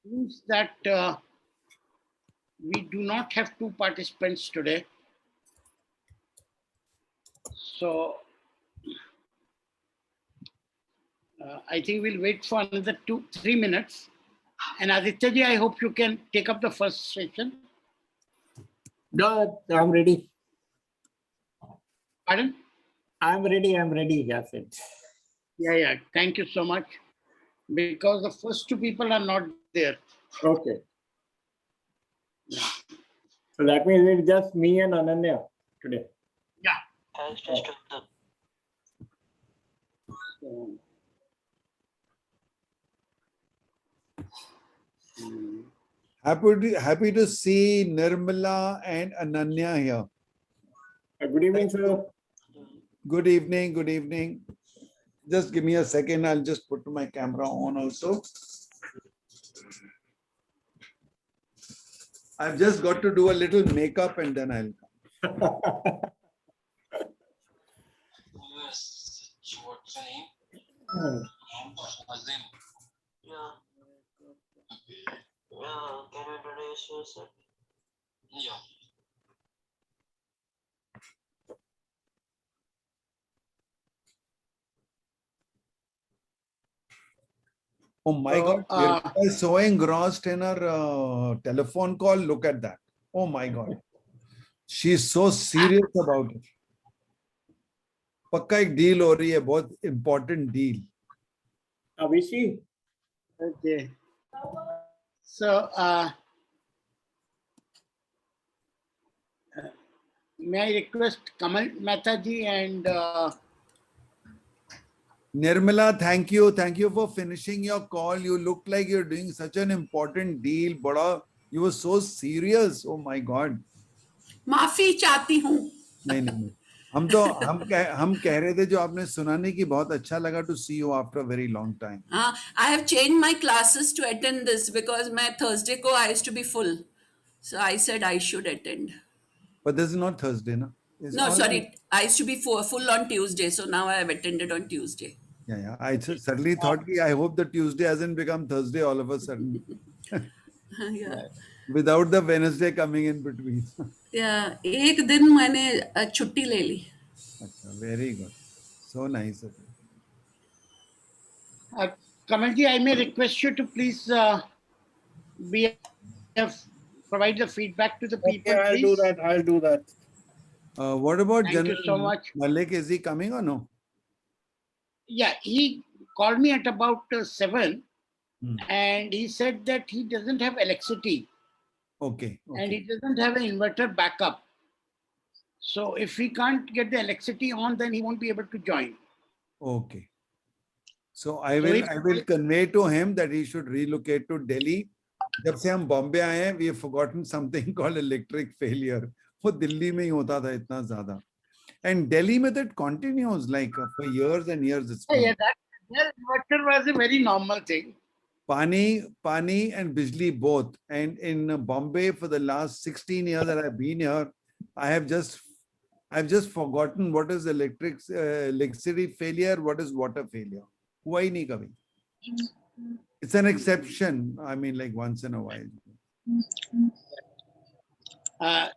Means that we do not have two participants today. So I think we'll wait for another 2-3 minutes. And Aditya ji, I hope you can take up the first session. No, I'm ready. Pardon? I'm ready. That's it. Yeah. Thank you so much. Because the first two people are not there. Okay. So that means it's just me and Ananya today. Yeah. Happy to see Nirmala and Ananya here. Good evening, sir. Good evening. Just give me a second. I'll just put my camera on also. I've just got to do a little makeup and then I'll come. What's your name? Azim. Yeah. Can you introduce yourself? Yeah. Oh my God. Nirmala is so engrossed in her telephone call. Look at that. Oh my God. She's so serious about it. पक्का एक deal हो रही है, बहुत important deal. Abishi. Okay. So, may I request Kamal Mehta ji and Nirmala, thank you. Thank you for finishing your call. You look like you're doing such an important deal. Bada, you were so serious. Oh my God. माफी चाहती हूँ. नहीं. हम कह रहे थे जो आपने सुनाने की बहुत अच्छा लगा to see you after a very long time. I have changed my classes to attend this because my Thursday ko I used to be full. So I said I should attend. But this is not Thursday, no? No, sorry. I used to be full on Tuesday. So now I have attended on Tuesday. Yeah. I suddenly thought, I hope the Tuesday hasn't become Thursday all of a sudden. Yeah. Without the Wednesday coming in between. Yeah. एक दिन मैंने छुट्टी ले ली. Very good. So nice of you. Kamal ji, I may request you to please provide the feedback to the people. Okay, I'll do that. What about Thank you so much. Malik? Is he coming or no? Yeah, he called me at about 7 and he said that he doesn't have electricity. Okay. And he doesn't have an inverter backup. So if he can't get the electricity on, then he won't be able to join. Okay. So I will convey to him that he should relocate to Delhi. जब से हम बॉम्बे आए हैं, we have forgotten something called electric failure. वो दिल्ली में ही होता था इतना ज़्यादा. And Delhi में that continues like for years and years. Yeah, that inverter was a very normal thing. Pani and Bijli both. And in Bombay for the last 16 years that I've been here, I've just forgotten what is electricity failure, what is water failure. हुआ ही नहीं कभी. It's an exception. I mean, like once in a while.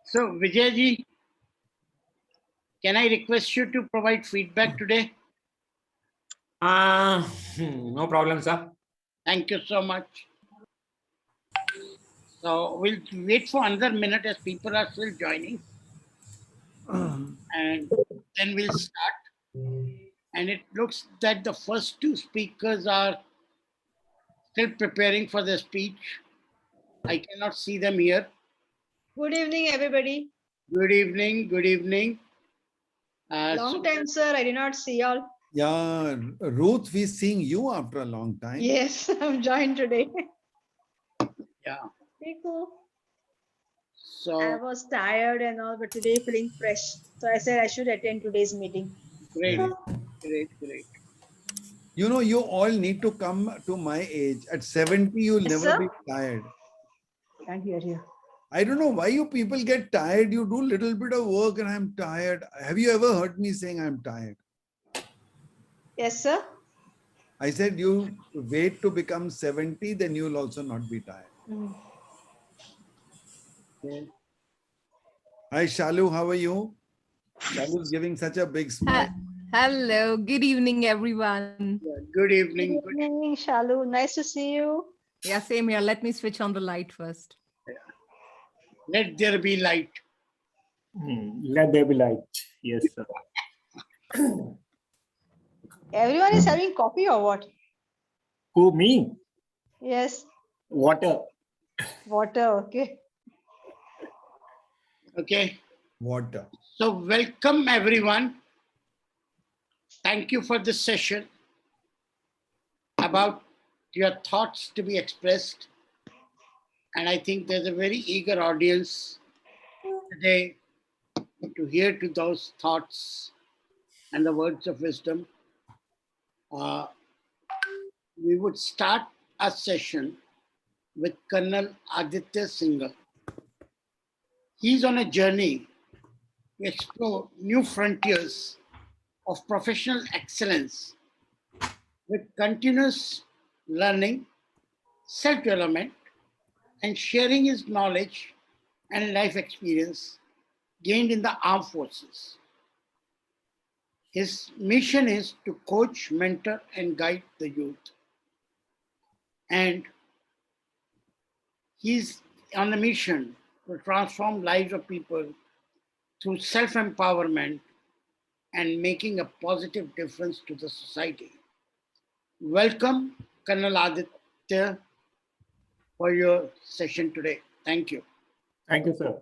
So Vijay ji, can I request you to provide feedback today? No problem, sir. Thank you so much. So we'll wait for another minute as people are still joining. And then we'll start. And it looks that the first two speakers are still preparing for the speech. I cannot see them here. Good evening, everybody. Good evening. Long time, sir. I did not see y'all. Yeah, Ruth, we're seeing you after a long time. Yes, I'm joined today. Yeah. Very cool. So I was tired and all, but today feeling fresh. So I said I should attend today's meeting. great. You know, you all need to come to my age. At 70, you'll Yes, never sir. be tired. Can't hear you. I don't know why you people get tired. You do a little bit of work and I'm tired. Have you ever heard me saying I'm tired? Yes, sir. I said you wait to become 70, then you'll also not be tired. Okay. Hi, Shalu, how are you? Shalu's giving such a big smile. Hello, good evening, everyone. Yeah, good Good evening. Good evening. evening, Shalu. Nice to see you. Yeah, same here. Let me switch on the light first. Let there be light. Let there be light. Yes, sir. Everyone is having coffee or what? Who, me? Yes, Water. water. Okay. Okay. Water. So, welcome everyone. Thank you for this session about your thoughts to be expressed. And I think there's a very eager audience today to hear to those thoughts and the words of wisdom. Uh, we would start a session with Colonel Aditya Singhal. He's on a journey to explore new frontiers of professional excellence with continuous learning, self development, and sharing his knowledge and life experience gained in the armed forces. His mission is to coach, mentor, and guide the youth. And he's on a mission to transform lives of people through self empowerment and making a positive difference to the society. Welcome, Colonel Aditya, for your session today. Thank you. Thank you, sir.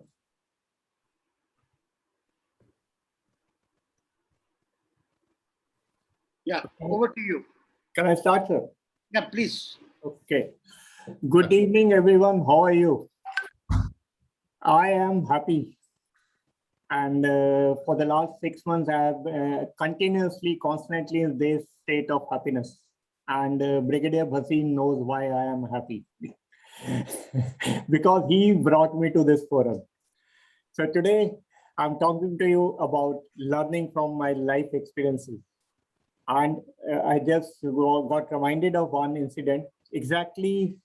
Yeah, over to you. Can I start, sir? Yeah, please. Okay. Good evening, everyone. How are you? I am happy. And for the last 6 months, I have continuously, constantly in this state of happiness. And Brigadier Bhasin knows why I am happy. Because he brought me to this forum. So today, I'm talking to you about learning from my life experiences. And I just got reminded of one incident exactly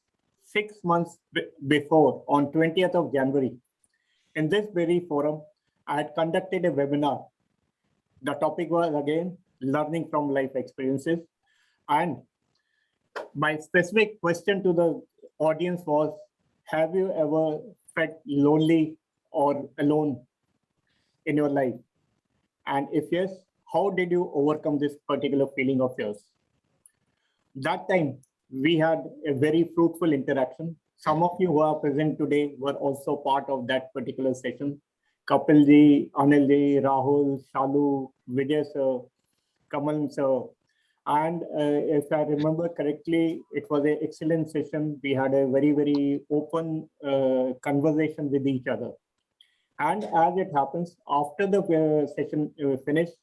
6 months before, on 20th of January. In this very forum, I had conducted a webinar. The topic was again learning from life experiences. And my specific question to the audience was, have you ever felt lonely or alone in your life? And if yes, how did you overcome this particular feeling of yours? That time, we had a very fruitful interaction. Some of you who are present today were also part of that particular session. Kapilji, Anilji, Rahul, Shalu, Vijay sir, Kamal sir. And if I remember correctly, it was an excellent session. We had a very, very open conversation with each other. And as it happens, after the session finished,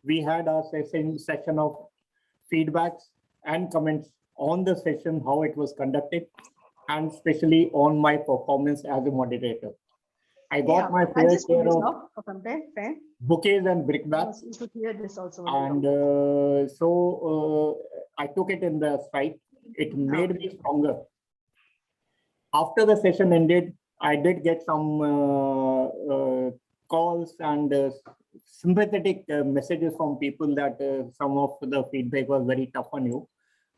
we had a session of feedbacks and comments on the session, how it was conducted, and especially on my performance as a moderator. I got my I fair just put share this of now for some time. Fine. bouquets and brickbats. You could hear this also. And so I took it in the stride. It made me stronger. After the session ended, I did get some calls and sympathetic messages from people that some of the feedback was very tough on you.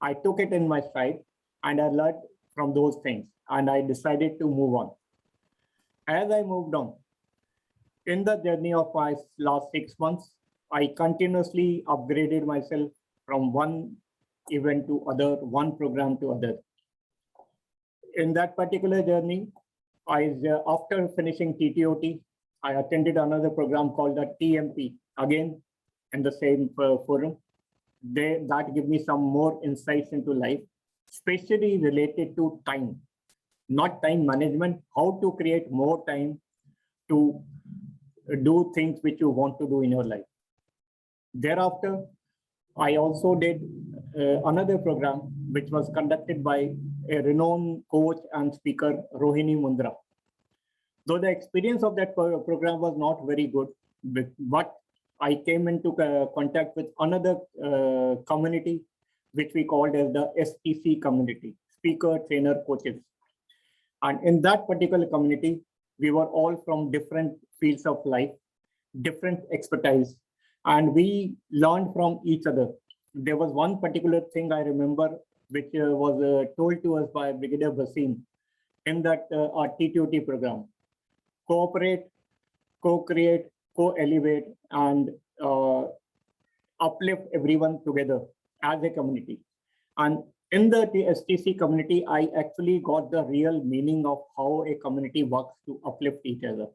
I took it in my stride and I learned from those things and I decided to move on. As I moved on, in the journey of my last 6 months, I continuously upgraded myself from one event to other, one program to other. In that particular journey, after finishing TTOT, I attended another program called the TMP, again in the same forum. That gave me some more insights into life, especially related to time, not time management, how to create more time to do things which you want to do in your life. Thereafter, I also did another program which was conducted by a renowned coach and speaker, Rohini Mundra. Though the experience of that program was not very good, but I came into contact with another community which we called as the STC community, speaker, trainer, coaches. And in that particular community, we were all from different fields of life, different expertise, and we learned from each other. There was one particular thing I remember, which was told to us by Brigadier Bhasin in that our TTOT program: cooperate, co-create, co-elevate, and uplift everyone together as a community. And in the STC community, I actually got the real meaning of how a community works to uplift each other.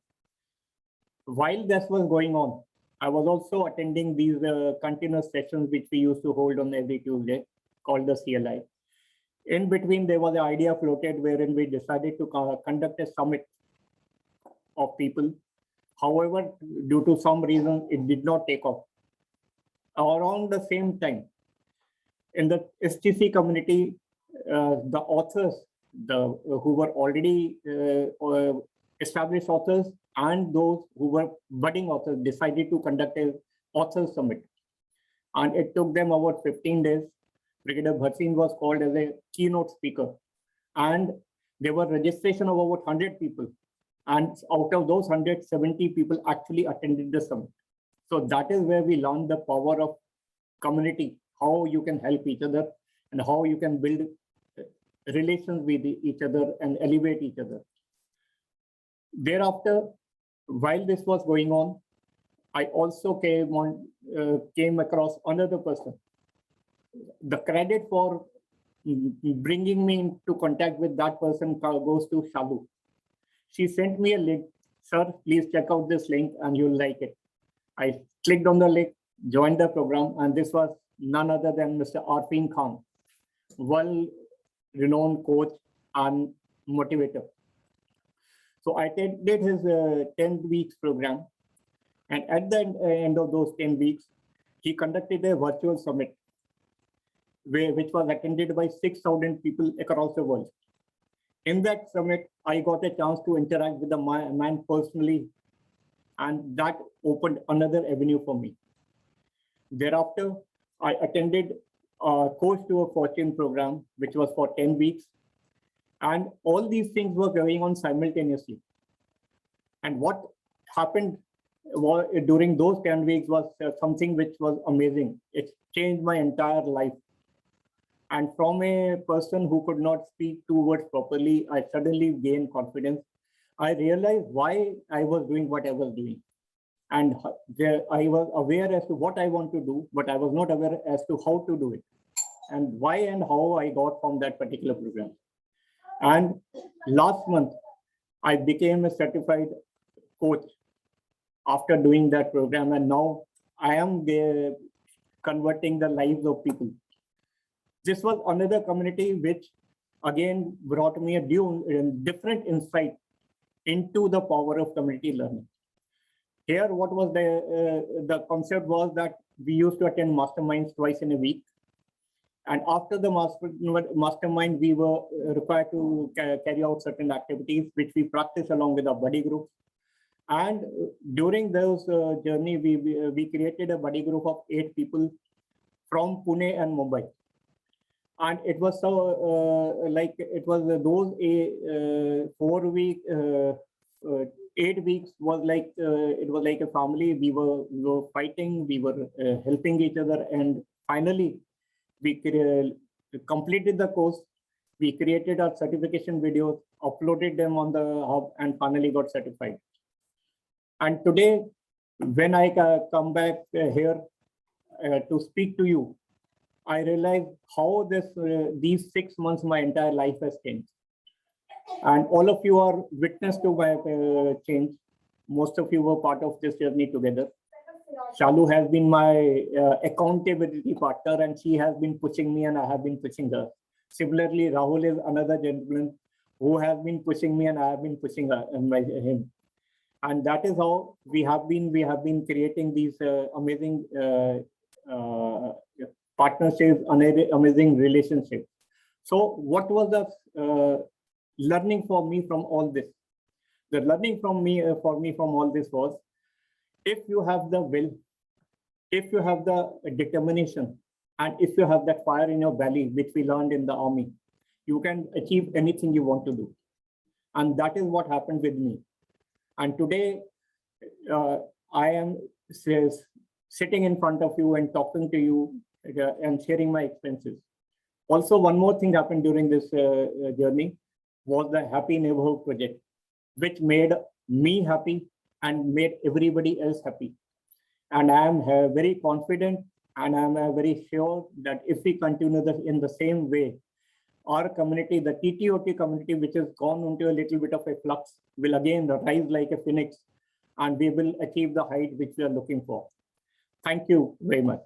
While this was going on, I was also attending these continuous sessions which we used to hold on every Tuesday, called the CLI. In between, there was an idea floated wherein we decided to conduct a summit of people. However, due to some reason, it did not take off. Around the same time, in the STC community, the authors, who were already established authors and those who were budding authors, decided to conduct an author summit. And it took them about 15 days. Brigadier Bhasin was called as a keynote speaker. And there were registration of about 100 people. And out of those 170 people actually attended the summit. So that is where we learned the power of community, how you can help each other and how you can build relations with each other and elevate each other. Thereafter, while this was going on, I also came across another person. The credit for bringing me into contact with that person goes to Shalu. She sent me a link. Sir, please check out this link and you'll like it. I clicked on the link, joined the program, and this was none other than Mr. Arfin Khan, well-renowned coach and motivator. So I did his 10 weeks program. And at the end of those 10 weeks, he conducted a virtual summit, which was attended by 6,000 people across the world. In that summit, I got a chance to interact with the man personally, and that opened another avenue for me. Thereafter, I attended a Coach to a Fortune program, which was for 10 weeks. And all these things were going on simultaneously. And what happened during those 10 weeks was something which was amazing. It changed my entire life. And from a person who could not speak two words properly, I suddenly gained confidence. I realized why I was doing what I was doing. And I was aware as to what I want to do, but I was not aware as to how to do it and why and how I got from that particular program. And last month, I became a certified coach after doing that program. And now I am converting the lives of people. This was another community which again brought me a different insight into the power of community learning. Here, what was the concept was that we used to attend masterminds twice in a week. And after the mastermind, we were required to carry out certain activities, which we practice along with our buddy groups. And during those journey, we created a buddy group of 8 people from Pune and Mumbai. And it was so it was those 4-week, 8 weeks was like it was like a family. We were fighting, we were helping each other, and finally we completed the course. We created our certification videos, uploaded them on the hub, and finally got certified. And today, when I come back here to speak to you, I realized how these 6 months my entire life has changed. And all of you are witness to my change. Most of you were part of this journey together. Shalu has been my accountability partner, and she has been pushing me and I have been pushing her. Similarly, Rahul is another gentleman who has been pushing me and I have been pushing him. And that is how we have been creating these amazing partnerships, amazing relationships. So what was the learning for me from all this? The learning for me from all this was, if you have the will, if you have the determination, And if you have that fire in your belly, which we learned in the army, you can achieve anything you want to do. And that is what happened with me. And today, I am sitting in front of you and talking to you and sharing my experiences. Also, one more thing happened during this journey was the Happy Neighborhood Project, which made me happy and made everybody else happy. And I am very confident and I am very sure that if we continue this in the same way, our community, the TTOT community, which has gone into a little bit of a flux, will again rise like a phoenix and we will achieve the height which we are looking for. Thank you very much.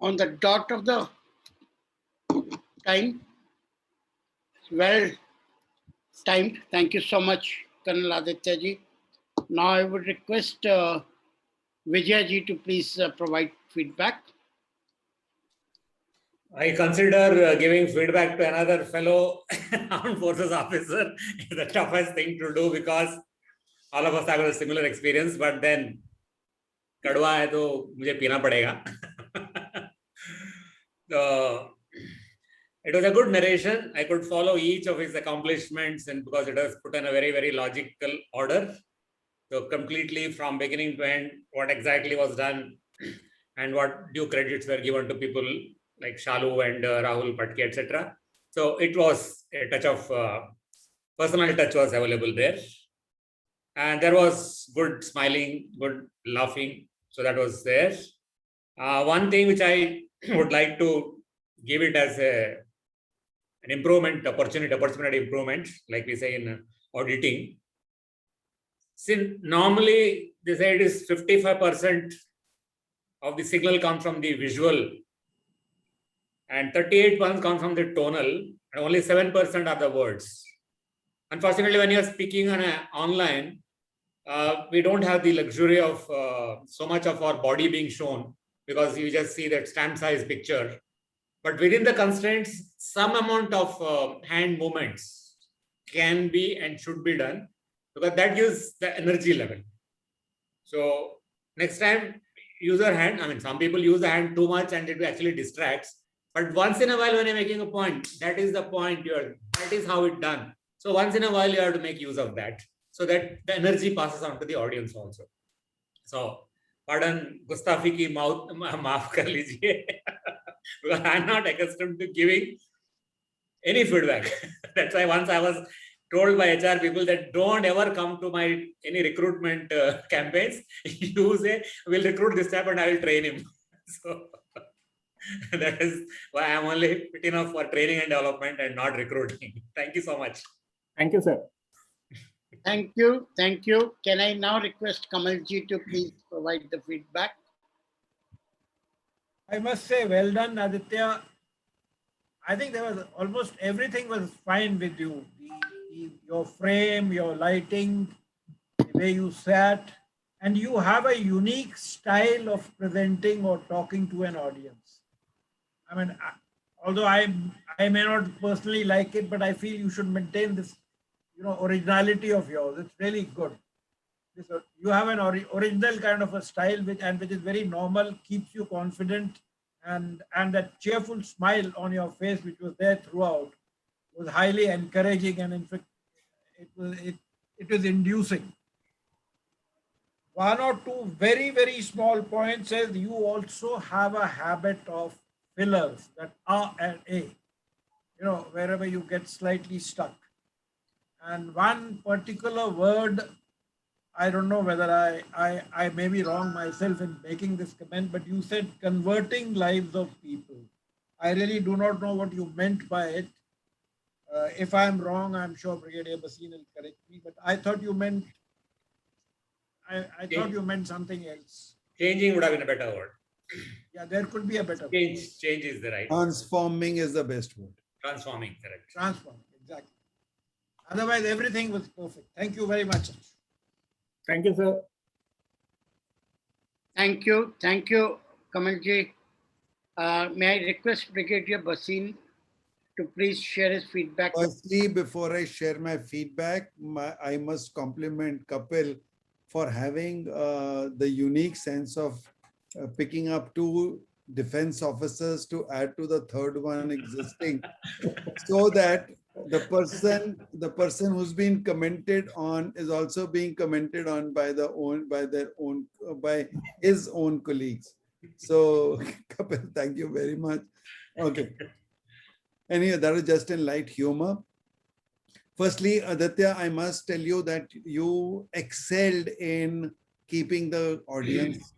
On the dot of the time. Well timed. Thank you so much, Colonel Aditya ji. Now I would request Vijay ji to please provide feedback. I consider giving feedback to another fellow armed forces officer is the toughest thing to do because all of us have a similar experience. But then, kadwa hai to mujhe peena padega. So, it was a good narration. I could follow each of his accomplishments, and because it was put in a very, very logical order. So completely from beginning to end, what exactly was done and what due credits were given to people like Shalu and Rahul Patke, etc. So it was a touch of personal touch was available there. And there was good smiling, good laughing. So that was there. One thing which I would like to give it as an improvement, opportunity improvement, like we say in auditing. Since normally they say it is 55% of the signal comes from the visual and 38% comes from the tonal and only 7% are the words. Unfortunately, when you're speaking on online, we don't have the luxury of so much of our body being shown because you just see that stamp size picture. But within the constraints, some amount of hand movements can be and should be done because that gives the energy level. So next time, use your hand. I mean, some people use the hand too much and it actually distracts. But once in a while, when you're making a point, that is the point. That is how it's done. So once in a while, you have to make use of that so that the energy passes on to the audience also. So, pardon, Gustafi ki maaf kar lijiye. Because I'm not accustomed to giving any feedback. That's why once I was told by HR people that don't ever come to my any recruitment campaigns. You say, we'll recruit this type and I will train him. So that is why I'm only fit enough for training and development and not recruiting. Thank you so much. Thank you, sir. Thank you. Thank you. Can I now request Kamalji to please provide the feedback? I must say, well done, Aditya. I think there was almost everything was fine with you. Your frame, your lighting, the way you sat, and you have a unique style of presenting or talking to an audience. I mean, although I may not personally like it, but I feel you should maintain this, originality of yours. It's really good. You have an original kind of a style which is very normal, keeps you confident, and that cheerful smile on your face, which was there throughout, was highly encouraging, and in fact, it was inducing. One or two very, very small points is you also have a habit of fillers, that R and A, wherever you get slightly stuck. And one particular word, I don't know whether I may be wrong myself in making this comment, but you said converting lives of people. I really do not know what you meant by it. If I'm wrong, I'm sure Brigadier Basin will correct me, but I thought you meant, I thought you meant something else. Changing would have been a better word. Yeah, there could be a better word. Change is the right word. Transforming is the best word. Transforming, correct. Transforming, exactly. Otherwise, everything was perfect. Thank you very much. Thank you, sir. Thank you. Thank you, Kamalji. May I request Brigadier Basin to please share his feedback. Firstly, before I share my feedback, I must compliment Kapil for having the unique sense of picking up two defense officers to add to the third one existing, so that the person who's been commented on is also being commented on by by his own colleagues. So Kapil, thank you very much. Okay. Anyway, that is just in light humor. Firstly, Aditya, I must tell you that you excelled in keeping the audience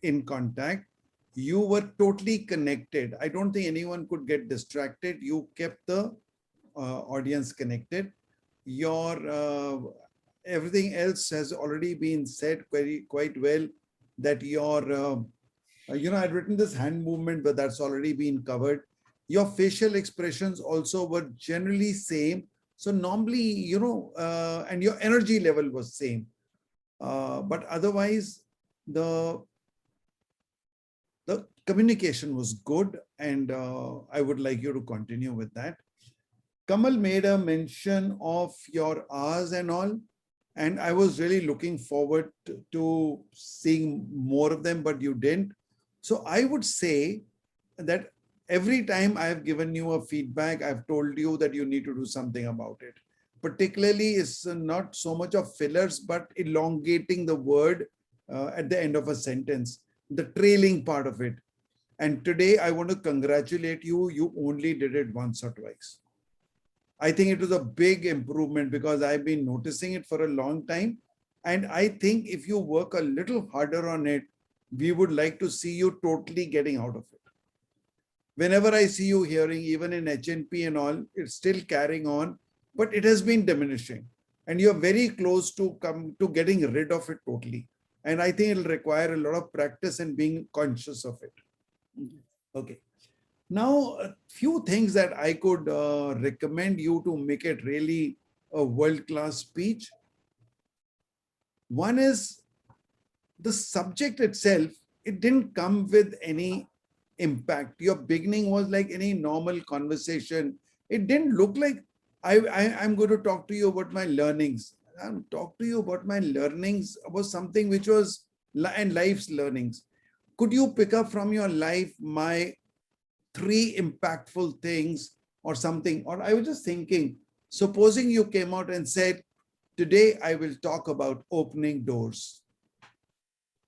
in contact. You were totally connected. I don't think anyone could get distracted. You kept the audience connected. Your everything else has already been said quite well. That your I'd written this hand movement, but that's already been covered. Your facial expressions also were generally same. So normally, and your energy level was same. But otherwise, the communication was good, and I would like you to continue with that. Kamal made a mention of your hours and all, and I was really looking forward to seeing more of them, but you didn't. So I would say that every time I have given you a feedback, I've told you that you need to do something about it. Particularly, it's not so much of fillers, but elongating the word at the end of a sentence, the trailing part of it. And today I want to congratulate you. You only did it once or twice. I think it was a big improvement because I've been noticing it for a long time. And I think if you work a little harder on it, we would like to see you totally getting out of it. Whenever I see you hearing, even in HNP and all, it's still carrying on, but it has been diminishing. And you're very close to come to getting rid of it totally. And I think it'll require a lot of practice and being conscious of it. Okay. Now, a few things that I could recommend you to make it really a world-class speech. One is the subject itself. It didn't come with any impact. Your beginning was like any normal conversation. It didn't look like I'm going to talk to you about my learnings. I'm talk to you about my learnings about something which was and life's learnings. Could you pick up from your life my 3 impactful things or something? Or I was just thinking, supposing you came out and said, today I will talk about opening doors.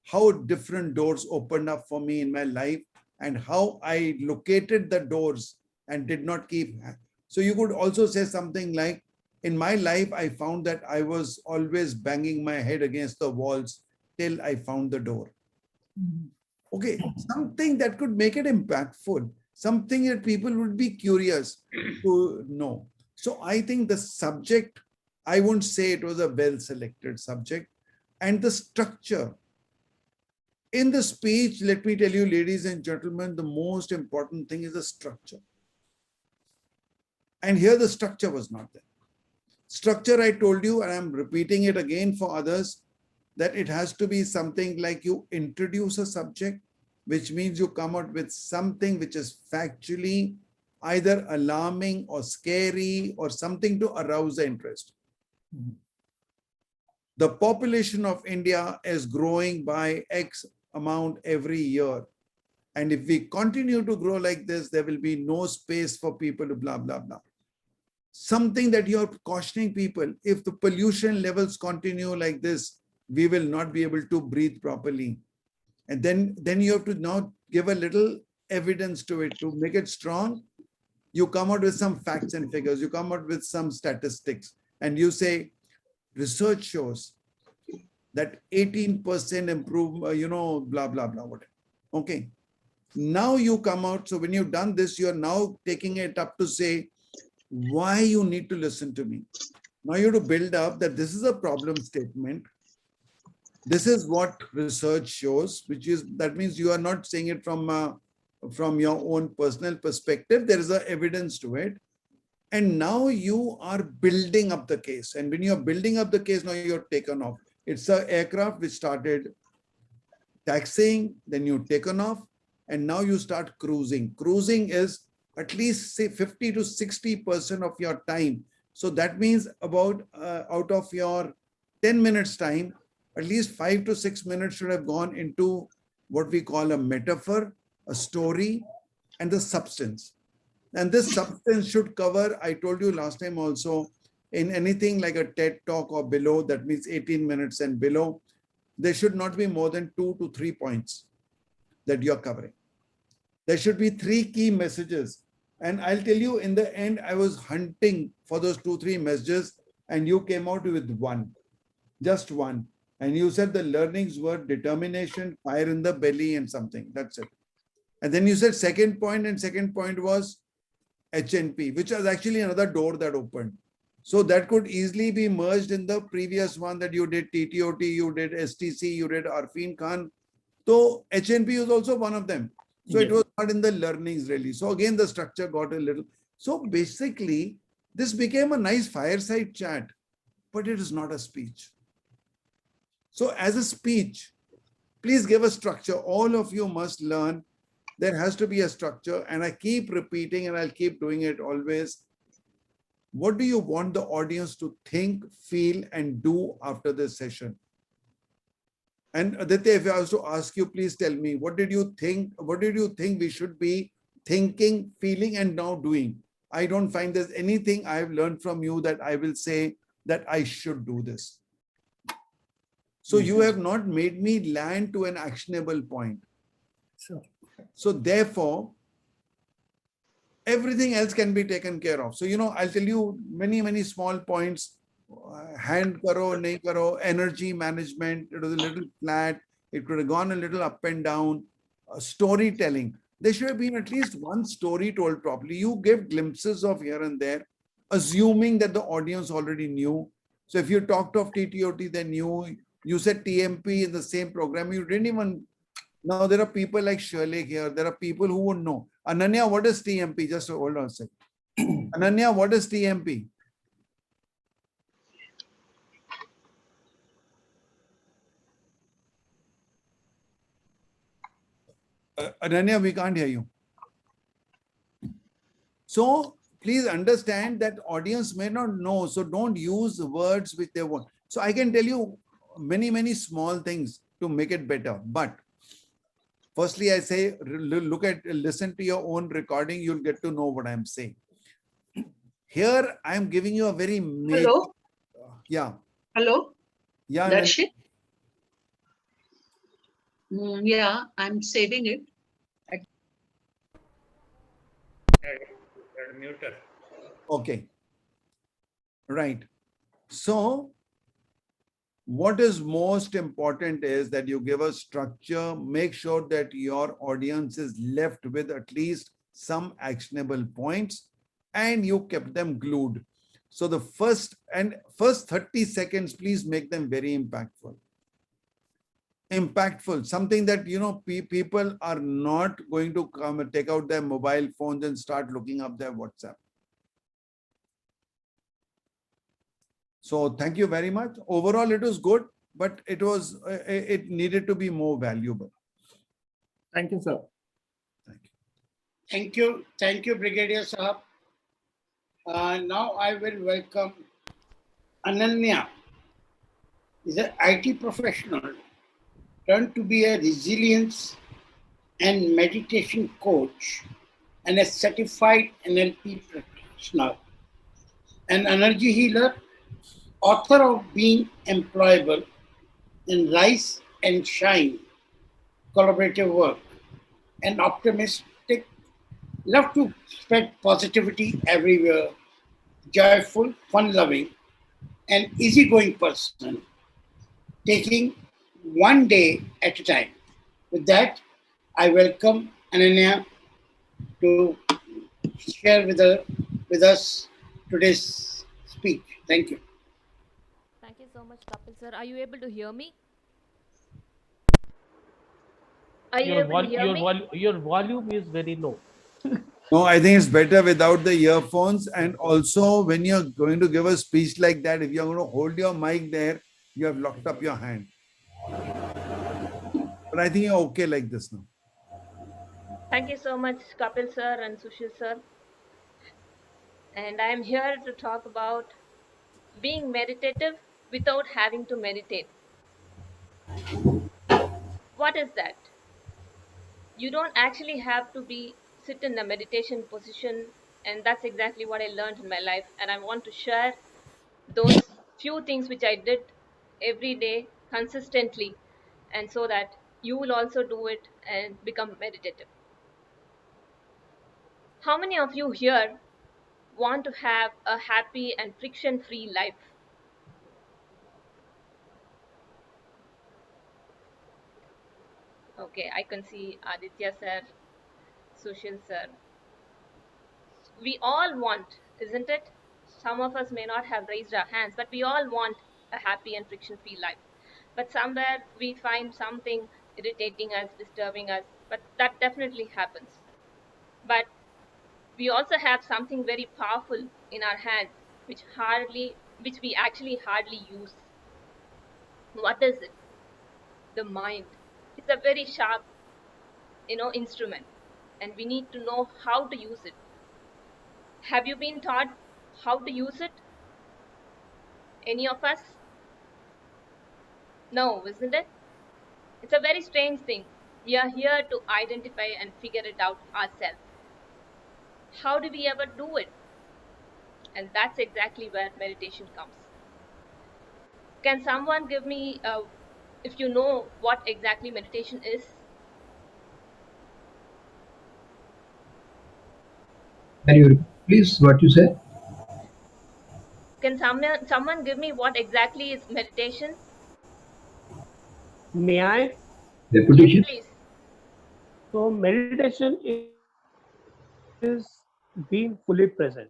How different doors opened up for me in my life and how I located the doors and did not keep. So you could also say something like, in my life, I found that I was always banging my head against the walls till I found the door. Okay, something that could make it impactful, something that people would be curious to know. So I think the subject, I won't say it was a well-selected subject, and the structure. In the speech, let me tell you, ladies and gentlemen, the most important thing is the structure. And here the structure was not there. Structure, I told you, and I'm repeating it again for others, that it has to be something like you introduce a subject, which means you come out with something which is factually either alarming or scary or something to arouse the interest. The population of India is growing by X amount every year. And if we continue to grow like this, there will be no space for people to blah, blah, blah. Something that you're cautioning people, if the pollution levels continue like this, we will not be able to breathe properly. And then you have to now give a little evidence to it to make it strong. You come out with some facts and figures, you come out with some statistics, and you say, research shows that 18% improve, blah, blah, blah, whatever. Okay. Now you come out. So when you've done this, you're now taking it up to say why you need to listen to me. Now you have to build up that this is a problem statement. This is what research shows, that means you are not saying it from your own personal perspective. There is a evidence to it. And now you are building up the case. And when you're building up the case, now you're taken off. It's an aircraft which started taxiing, then you've taken off, and now you start cruising. Cruising is at least say 50 to 60% of your time. So that means about out of your 10 minutes time, at least 5 to 6 minutes should have gone into what we call a metaphor, a story, and the substance. And this substance should cover, I told you last time also, in anything like a TED talk or below, that means 18 minutes and below, there should not be more than 2 to 3 points that you're covering. There should be 3 key messages. And I'll tell you, in the end, I was hunting for those 2, 3 messages, and you came out with one, just one. And you said the learnings were determination, fire in the belly, and something. That's it. And then you said second point, and second point was HNP, which was actually another door that opened. So that could easily be merged in the previous one that you did TTOT, you did STC, you did Arfin Khan. So HNP was also one of them. So it was not in the learnings really. So again, the structure got a little. So basically, this became a nice fireside chat, but it is not a speech. So as a speech, please give a structure. All of you must learn. There has to be a structure, and I keep repeating, and I'll keep doing it always. What do you want the audience to think, feel, and do after this session? And Aditya, if I was to ask you, please tell me, what did you think? What did you think we should be thinking, feeling, and now doing? I don't find there's anything I've learned from you that I will say that I should do this. So you have not made me land to an actionable point. Sure. So therefore, everything else can be taken care of. So, I'll tell you many small points. Hand karo, nahi karo, energy management, it was a little flat. It could have gone a little up and down. Storytelling. There should have been at least one story told properly. You give glimpses of here and there, assuming that the audience already knew. So if you talked of TTOT, they knew. You said TMP in the same program. You didn't even. Now there are people like Shirley here. There are people who would know. Ananya, what is TMP? Just hold on a second. Ananya, what is TMP? Ananya, we can't hear you. So please understand that audience may not know. So don't use words which they want. So I can tell you many small things to make it better. But firstly, I say, listen to your own recording. You'll get to know what I'm saying. Here, I'm giving you a very major. Hello. Yeah. Hello. Yeah. Darshit. Yeah, I'm saving it. Mute her. Okay. Right. So what is most important is that you give a structure, make sure that your audience is left with at least some actionable points, and you kept them glued. So the first 30 seconds, please make them very impactful. Impactful, something that, people are not going to come and take out their mobile phones and start looking up their WhatsApp. So thank you very much. Overall, it was good, but it needed to be more valuable. Thank you, sir. Thank you. Thank you, Brigadier Sahab. Now I will welcome Ananya. He's an IT professional turned to be a resilience and meditation coach and a certified NLP practitioner, an energy healer, author of Being Employable in Rise and Shine, collaborative work, and optimistic, love to spread positivity everywhere, joyful, fun-loving, and easygoing person, taking one day at a time. With that, I welcome Ananya to share with us today's speech. Thank you. Thank you so much, Kapil sir. Are you able to hear me? Are you able to hear me? Your volume is very low. No, I think it's better without the earphones. And also, when you're going to give a speech like that, if you're going to hold your mic there, you have locked up your hand. But I think you're okay like this now. Thank you so much, Kapil sir and Sushil sir. And I'm here to talk about being meditative without having to meditate. What is that? You don't actually have to be sit in a meditation position, and that's exactly what I learned in my life. And I want to share those few things which I did every day consistently, and so that you will also do it and become meditative. How many of you here want to have a happy and friction free life? Okay, I can see Aditya sir, Sushil sir. We all want, isn't it? Some of us may not have raised our hands, but we all want a happy and friction free life. But somewhere we find something irritating us, disturbing us, but that definitely happens. But we also have something very powerful in our hands, which we actually hardly use. What is it? The mind. It's a very sharp, instrument, and we need to know how to use it. Have you been taught how to use it? Any of us? No, isn't it? It's a very strange thing. We are here to identify and figure it out ourselves. How do we ever do it? And that's exactly where meditation comes. Can someone give me, if you know what exactly meditation is? Can you please what you said? Can someone give me what exactly is meditation? May I? Yes, Repetition? please. So, meditation is being fully present.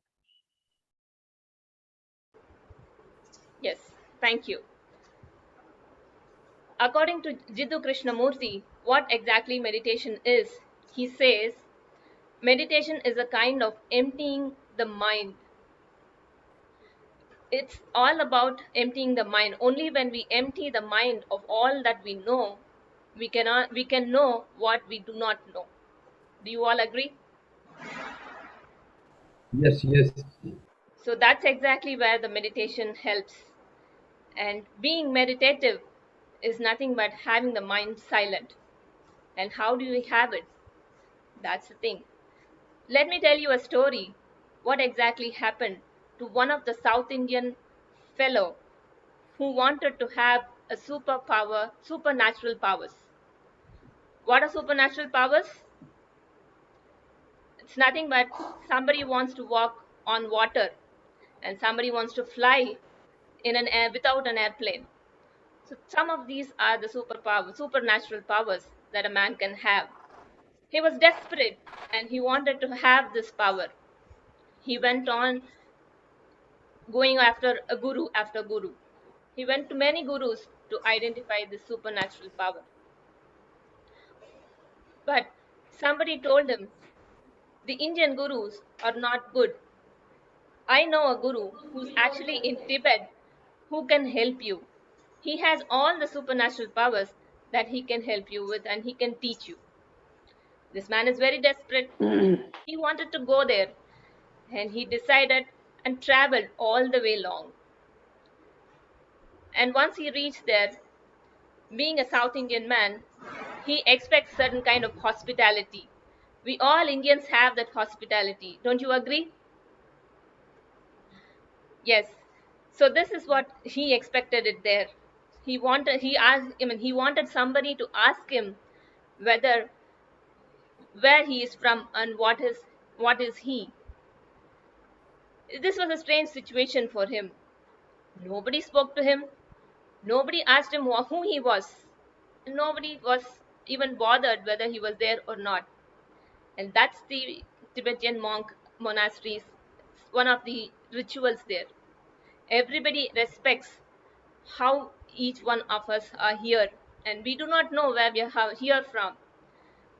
Yes, thank you. According to Jiddu Krishnamurti, what exactly meditation is, he says, meditation is a kind of emptying the mind. It's all about emptying the mind. Only when we empty the mind of all that we know, we can know what we do not know. Do you all agree? Yes, yes. So that's exactly where the meditation helps. And being meditative is nothing but having the mind silent. And how do we have it? That's the thing. Let me tell you a story. What exactly happened to one of the South Indian fellow who wanted to have a superpower, supernatural powers. What are supernatural powers? It's nothing but somebody wants to walk on water and somebody wants to fly in an air without an airplane. So some of these are the supernatural powers that a man can have. He was desperate and he wanted to have this power. He went on going after a guru after guru. He went to many gurus to identify this supernatural power. But somebody told him, the Indian gurus are not good. I know a guru who's actually in Tibet who can help you. He has all the supernatural powers that he can help you with and he can teach you. This man is very desperate. He wanted to go there and he decided and traveled all the way long. And once he reached there, being a South Indian man, he expects certain kind of hospitality. We all Indians have that hospitality. Don't you agree? Yes. So this is what he expected it there. He wanted somebody to ask him whether where he is from and what is he. This was a strange situation for him. Nobody spoke to him. Nobody asked him who he was. Nobody was even bothered whether he was there or not. And that's the Tibetan monk monasteries, one of the rituals there. Everybody respects how each one of us are here, and we do not know where we are here from.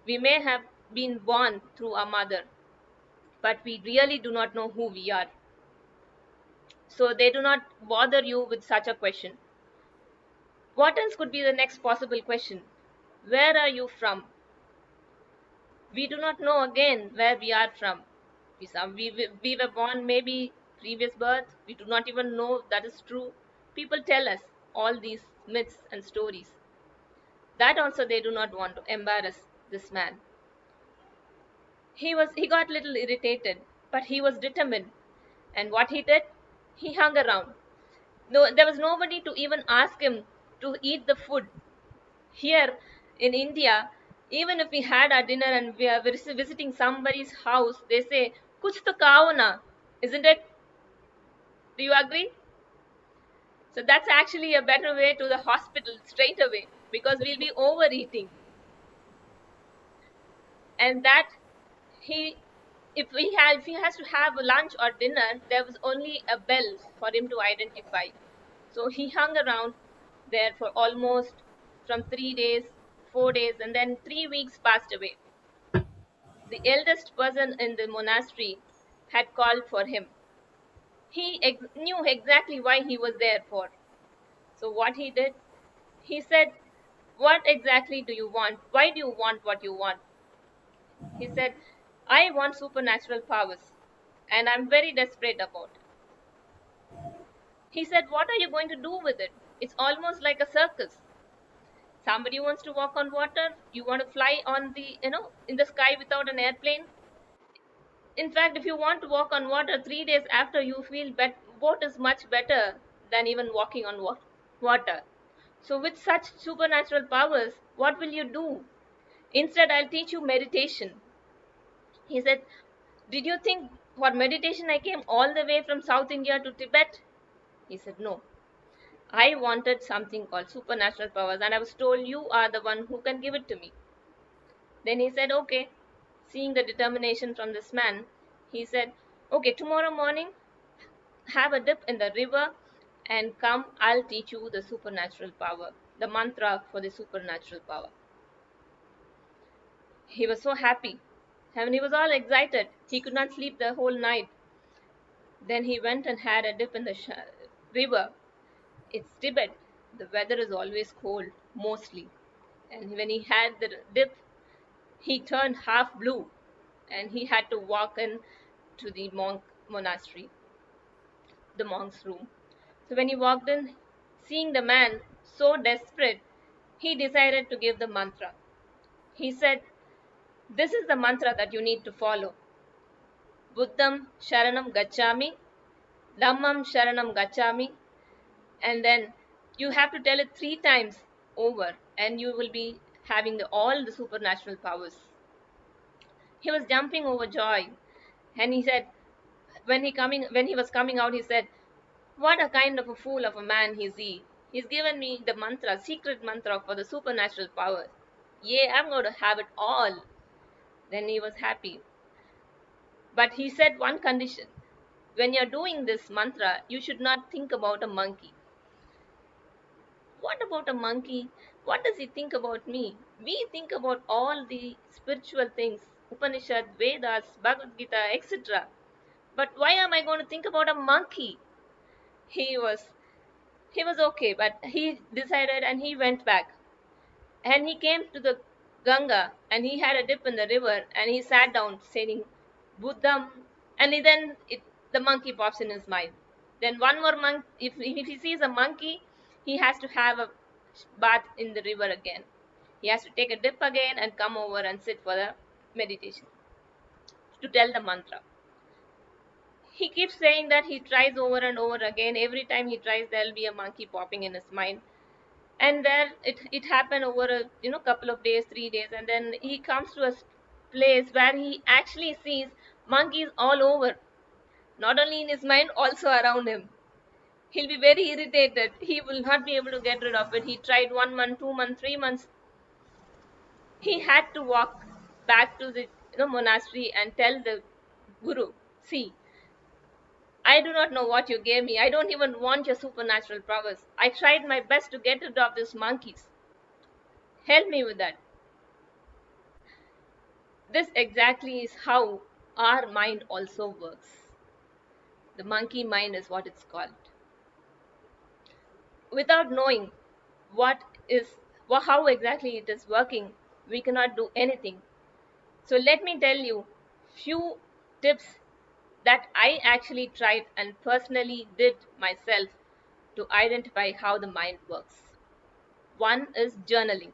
We may have been born through our mother, but we really do not know who we are. So they do not bother you with such a question. What else could be the next possible question? Where are you from? We do not know again where we are from. We were born maybe previous birth. We do not even know that is true. People tell us all these myths and stories. That also they do not want to embarrass this man. He got a little irritated, but he was determined. And what he did, he hung around. No, there was nobody to even ask him to eat the food. Here in India, even if we had our dinner and we are visiting somebody's house, they say, "Kuch to khao na," isn't it? Do you agree? So that's actually a better way to the hospital straight away, because we'll be overeating. And that he if he has to have a lunch or dinner, there was only a bell for him to identify. So he hung around there for almost from 3 days, 4 days, and then 3 weeks passed away. The eldest person in the monastery had called for him. He knew exactly why he was there for. So what he did, he said, "What exactly do you want? Why do you want what you want?" He said, "I want supernatural powers, and I'm very desperate about it." He said, "What are you going to do with it? It's almost like a circus. Somebody wants to walk on water, you want to fly on in the sky without an airplane. In fact, if you want to walk on water 3 days after, you feel boat is much better than even walking on water. So with such supernatural powers, what will you do? Instead, I'll teach you meditation." He said, "Did you think for meditation I came all the way from South India to Tibet?" He said, "No. I wanted something called supernatural powers, and I was told you are the one who can give it to me." Then he said, "Okay." Seeing the determination from this man, he said, "Okay, tomorrow morning, have a dip in the river and come, I'll teach you the supernatural power, the mantra for the supernatural power." He was so happy. I mean, he was all excited. He could not sleep the whole night. Then he went and had a dip in the river. It's Tibet. The weather is always cold, mostly. And when he had the dip, he turned half blue and he had to walk in to the monastery, the monk's room. So when he walked in, seeing the man so desperate, he decided to give the mantra. He said, "This is the mantra that you need to follow. Buddham Sharanam Gacchami, Dhammam Sharanam Gacchami." And then you have to tell it 3 times over, and you will be having all the supernatural powers. He was jumping over joy, and he said, when he was coming out, he said, "What a kind of a fool of a man is he? He's given me the mantra, secret mantra for the supernatural powers. Yeah, I'm going to have it all." Then he was happy. But he said one condition: when you're doing this mantra, you should not think about a monkey. What about a monkey? What does he think about me? We think about all the spiritual things, Upanishad, Vedas, Bhagavad Gita, etc. But why am I going to think about a monkey? He was he was okay, but he decided and he went back. And he came to the Ganga and he had a dip in the river and he sat down saying Buddham, and the monkey pops in his mind. Then one more monk, if he sees a monkey, he has to have a bath in the river again. He has to take a dip again and come over and sit for the meditation to tell the mantra. He keeps saying that. He tries over and over again. Every time he tries, there'll be a monkey popping in his mind. And there it happened over a couple of days, 3 days, and then he comes to a place where he actually sees monkeys all over, not only in his mind, also around him. He'll be very irritated. He will not be able to get rid of it. He tried 1 month, 2 months, 3 months. He had to walk back to the monastery and tell the guru, "See, I do not know what you gave me. I don't even want your supernatural powers. I tried my best to get rid of these monkeys. Help me with that." This exactly is how our mind also works. The monkey mind is what it's called. Without knowing what is how exactly it is working, we cannot do anything. So let me tell you few tips that I actually tried and personally did myself to identify how the mind works. One is journaling.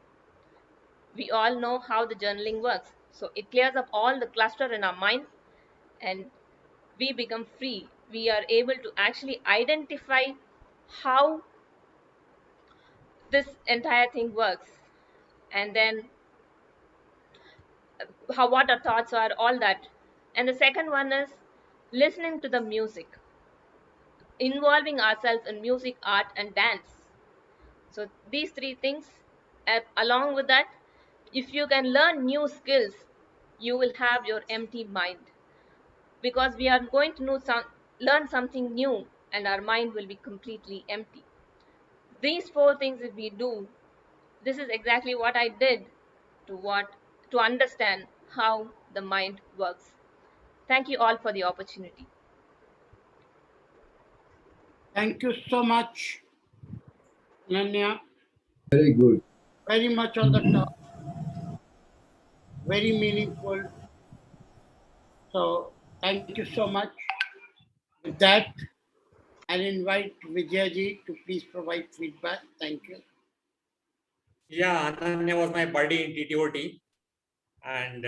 We all know how the journaling works. So it clears up all the cluster in our mind and we become free. We are able to actually identify how this entire thing works, and then how what our thoughts are, all that. And the second one is listening to the music, involving ourselves in music, art, and dance. So these three things, along with that, if you can learn new skills, you will have your empty mind, because we are going to learn something new and our mind will be completely empty. These four things, if we do, this is exactly what I did to understand how the mind works. Thank you all for the opportunity. Thank you so much, Ananya. Very good. Very much on the top, very meaningful. So thank you so much. With that, I'll invite Vijayji to please provide feedback. Thank you. Yeah, Ananya was my buddy in TTOT, and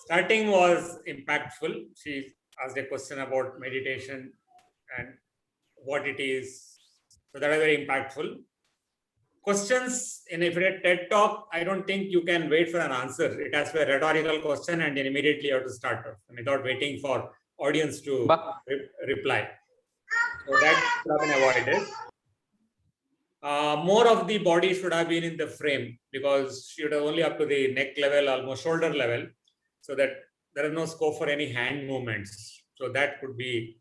starting was impactful. She asked a question about meditation and what it is. So that was very impactful. Questions in a TED talk, I don't think you can wait for an answer. It has to be a rhetorical question, and then immediately you have to start off without waiting for audience to reply. So that should have been avoided. More of the body should have been in the frame, because she would have only up to the neck level, almost shoulder level, so that there is no scope for any hand movements. So that could be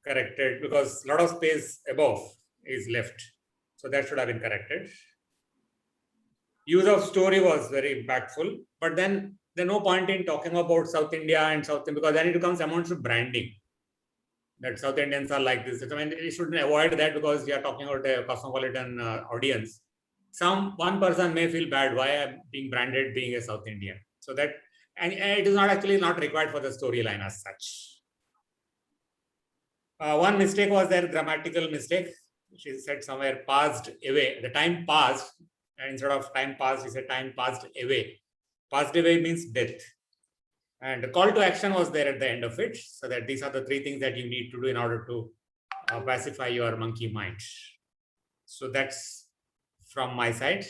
corrected, because a lot of space above is left. So that should have been corrected. Use of story was very impactful, but then there's no point in talking about South India and South India, because then it becomes amounts of branding. That South Indians are like this. I mean, you should avoid that, because we are talking about a cosmopolitan audience. One person may feel bad, why I'm being branded being a South Indian. So that, and it is not actually not required for the storyline as such. One mistake was there, grammatical mistake. She said somewhere passed away. The time passed, and instead of time passed, she said time passed away. Passed away means death. And the call to action was there at the end of it. So that these are the three things that you need to do in order to pacify your monkey mind. So that's from my side.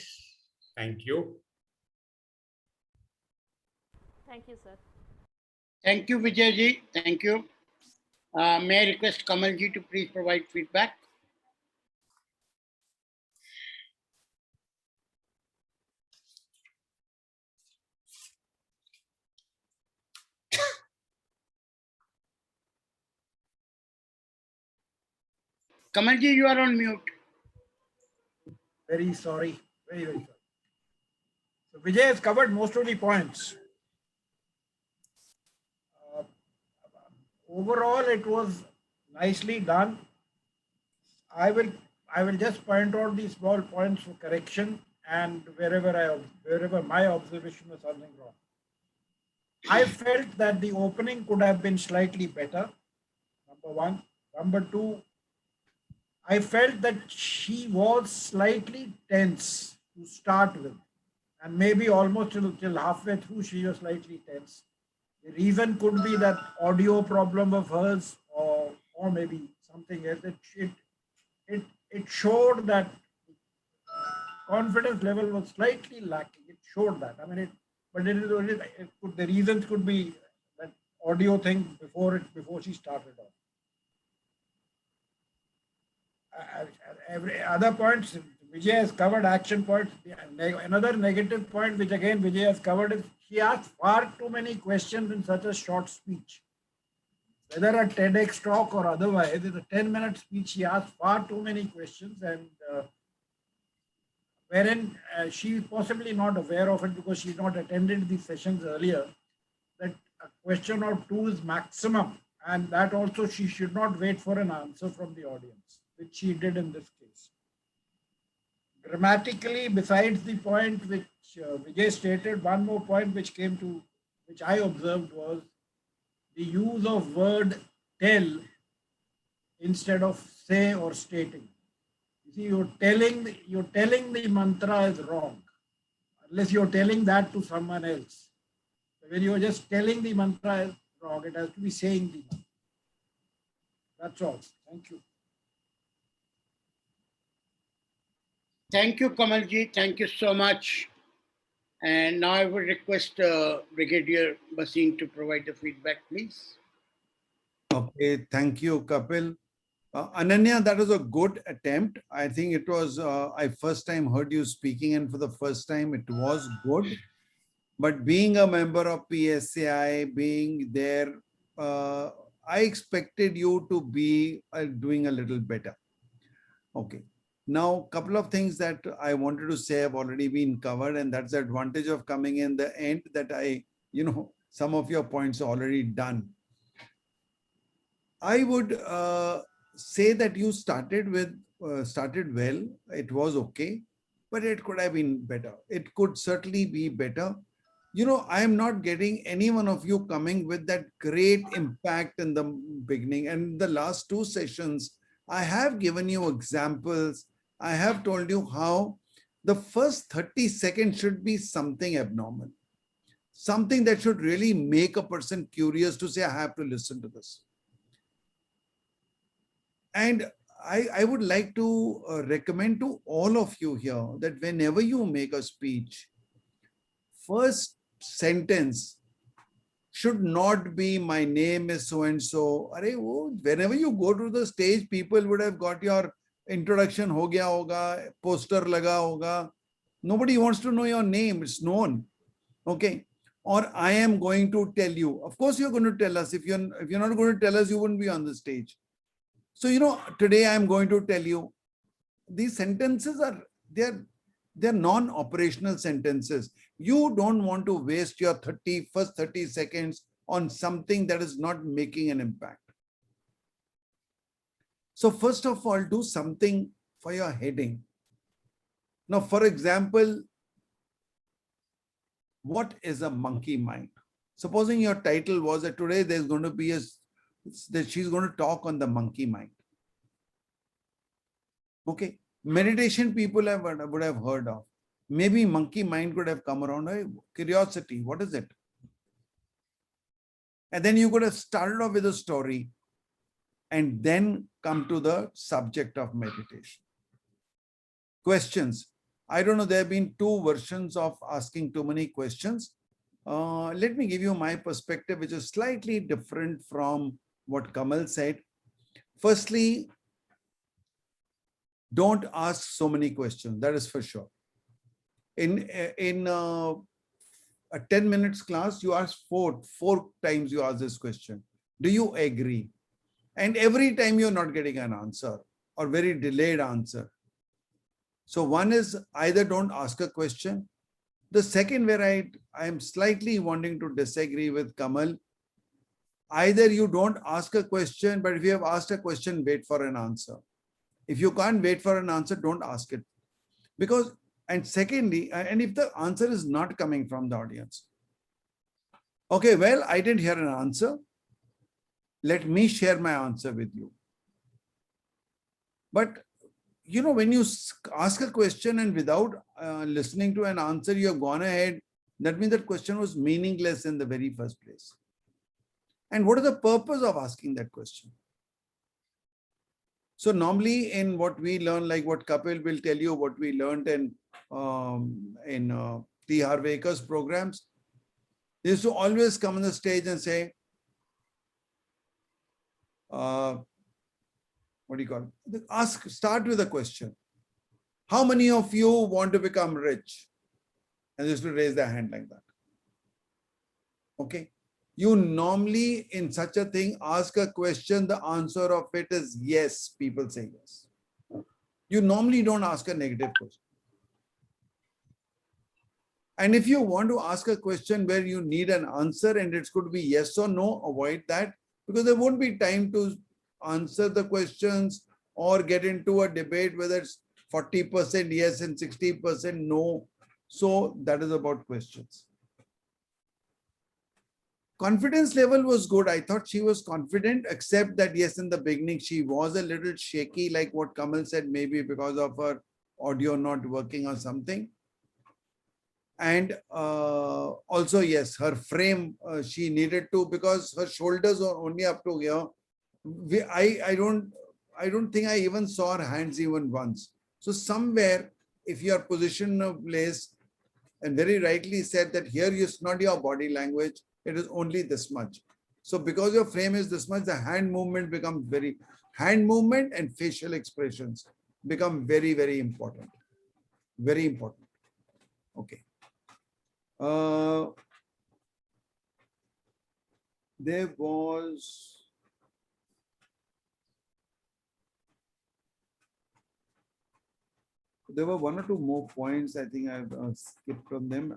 Thank you. Thank you, sir. Thank you, Vijayji. Thank you. May I request Kamalji to please provide feedback? Kamalji, you are on mute. Very sorry. Very, very sorry. So Vijay has covered most of the points. Overall, it was nicely done. I will just point out these small points for correction, and wherever my observation was something wrong. I felt that the opening could have been slightly better. Number one. Number two, I felt that she was slightly tense to start with, and maybe almost till halfway through she was slightly tense. The reason could be that audio problem of hers, or maybe something else. It showed that confidence level was slightly lacking. It showed that. I mean, the reasons could be that audio thing before she started off. Every other points Vijay has covered. Action points. Another negative point, which again Vijay has covered, is he asked far too many questions in such a short speech. Whether a TEDx talk or otherwise, in a 10-minute speech, he asked far too many questions, and wherein she is possibly not aware of it because she's not attended these sessions earlier, that a question or two is maximum, and that also she should not wait for an answer from the audience, which she did in this case. Grammatically, besides the point which Vijay stated, one more point which which I observed was the use of word tell instead of say or stating. You see, you're telling the mantra is wrong, unless you're telling that to someone else. When you're just telling the mantra is wrong, it has to be saying the mantra. That's all. Thank you. Thank you, Kamalji. Thank you so much. And now I would request Brigadier Basin to provide the feedback, please. Okay, thank you, Kapil. Ananya, that was a good attempt. I think it was, I first time heard you speaking, and for the first time it was good. But being a member of PSCI, being there, I expected you to be doing a little better. Okay. Now, a couple of things that I wanted to say have already been covered, and that's the advantage of coming in the end that some of your points are already done. I would say that you started well. It was okay, but it could have been better. It could certainly be better. I am not getting any one of you coming with that great impact in the beginning. And the last two sessions, I have given you examples. I have told you how the first 30 seconds should be something abnormal, something that should really make a person curious to say, I have to listen to this. And I would like to recommend to all of you here that whenever you make a speech, first sentence should not be, my name is so-and-so. Whenever you go to the stage, people would have got your introduction, ho gaya hoga, poster laga hoga. Nobody wants to know your name, it's known. Okay. Or I am going to tell you. Of course, you're going to tell us. If you're not going to tell us, you wouldn't be on the stage. So, today I'm going to tell you, these sentences they're non-operational sentences. You don't want to waste your first 30 seconds on something that is not making an impact. So first of all, do something for your heading. Now, for example, what is a monkey mind? Supposing your title was that today there's going to be that she's going to talk on the monkey mind. Okay. Meditation people would have heard of. Maybe monkey mind could have come around. Hey, curiosity, what is it? And then you could have started off with a story and then come to the subject of meditation. Questions. I don't know, there have been two versions of asking too many questions. Let me give you my perspective, which is slightly different from what Kamal said. Firstly, don't ask so many questions. That is for sure. In a 10 minutes class, you ask four times you ask this question. Do you agree? And every time you're not getting an answer or very delayed answer. So one is either don't ask a question. The second, where I am slightly wanting to disagree with Kamal, either you don't ask a question, but if you have asked a question, wait for an answer. If you can't wait for an answer, don't ask it. And secondly, and if the answer is not coming from the audience, okay, well, I didn't hear an answer. Let me share my answer with you. But, when you ask a question and without listening to an answer, you have gone ahead, that means that question was meaningless in the very first place. And what is the purpose of asking that question? So normally in what we learn, like what Kapil will tell you, what we learned in T. Harvekar's programs, they used to always come on the stage and say, what do you call it? Start with a question. How many of you want to become rich? And they used to raise their hand like that. Okay. You normally in such a thing ask a question, the answer of it is yes, people say yes. You normally don't ask a negative question. And if you want to ask a question where you need an answer and it's going to be yes or no, avoid that, because there won't be time to answer the questions or get into a debate whether it's 40% yes and 60% no. So that is about questions. Confidence level was good. I thought she was confident, except that yes, in the beginning, she was a little shaky, like what Kamal said, maybe because of her audio not working or something. And also, yes, her frame, she needed to, because her shoulders are only up to here. I don't think I even saw her hands even once. So somewhere, if you are positioned in a place, and very rightly said that here it's not your body language, it is only this much. So because your frame is this much, the hand movement becomes hand movement and facial expressions become very, very important. Very important. Okay. There were one or two more points. I think I've skipped from them.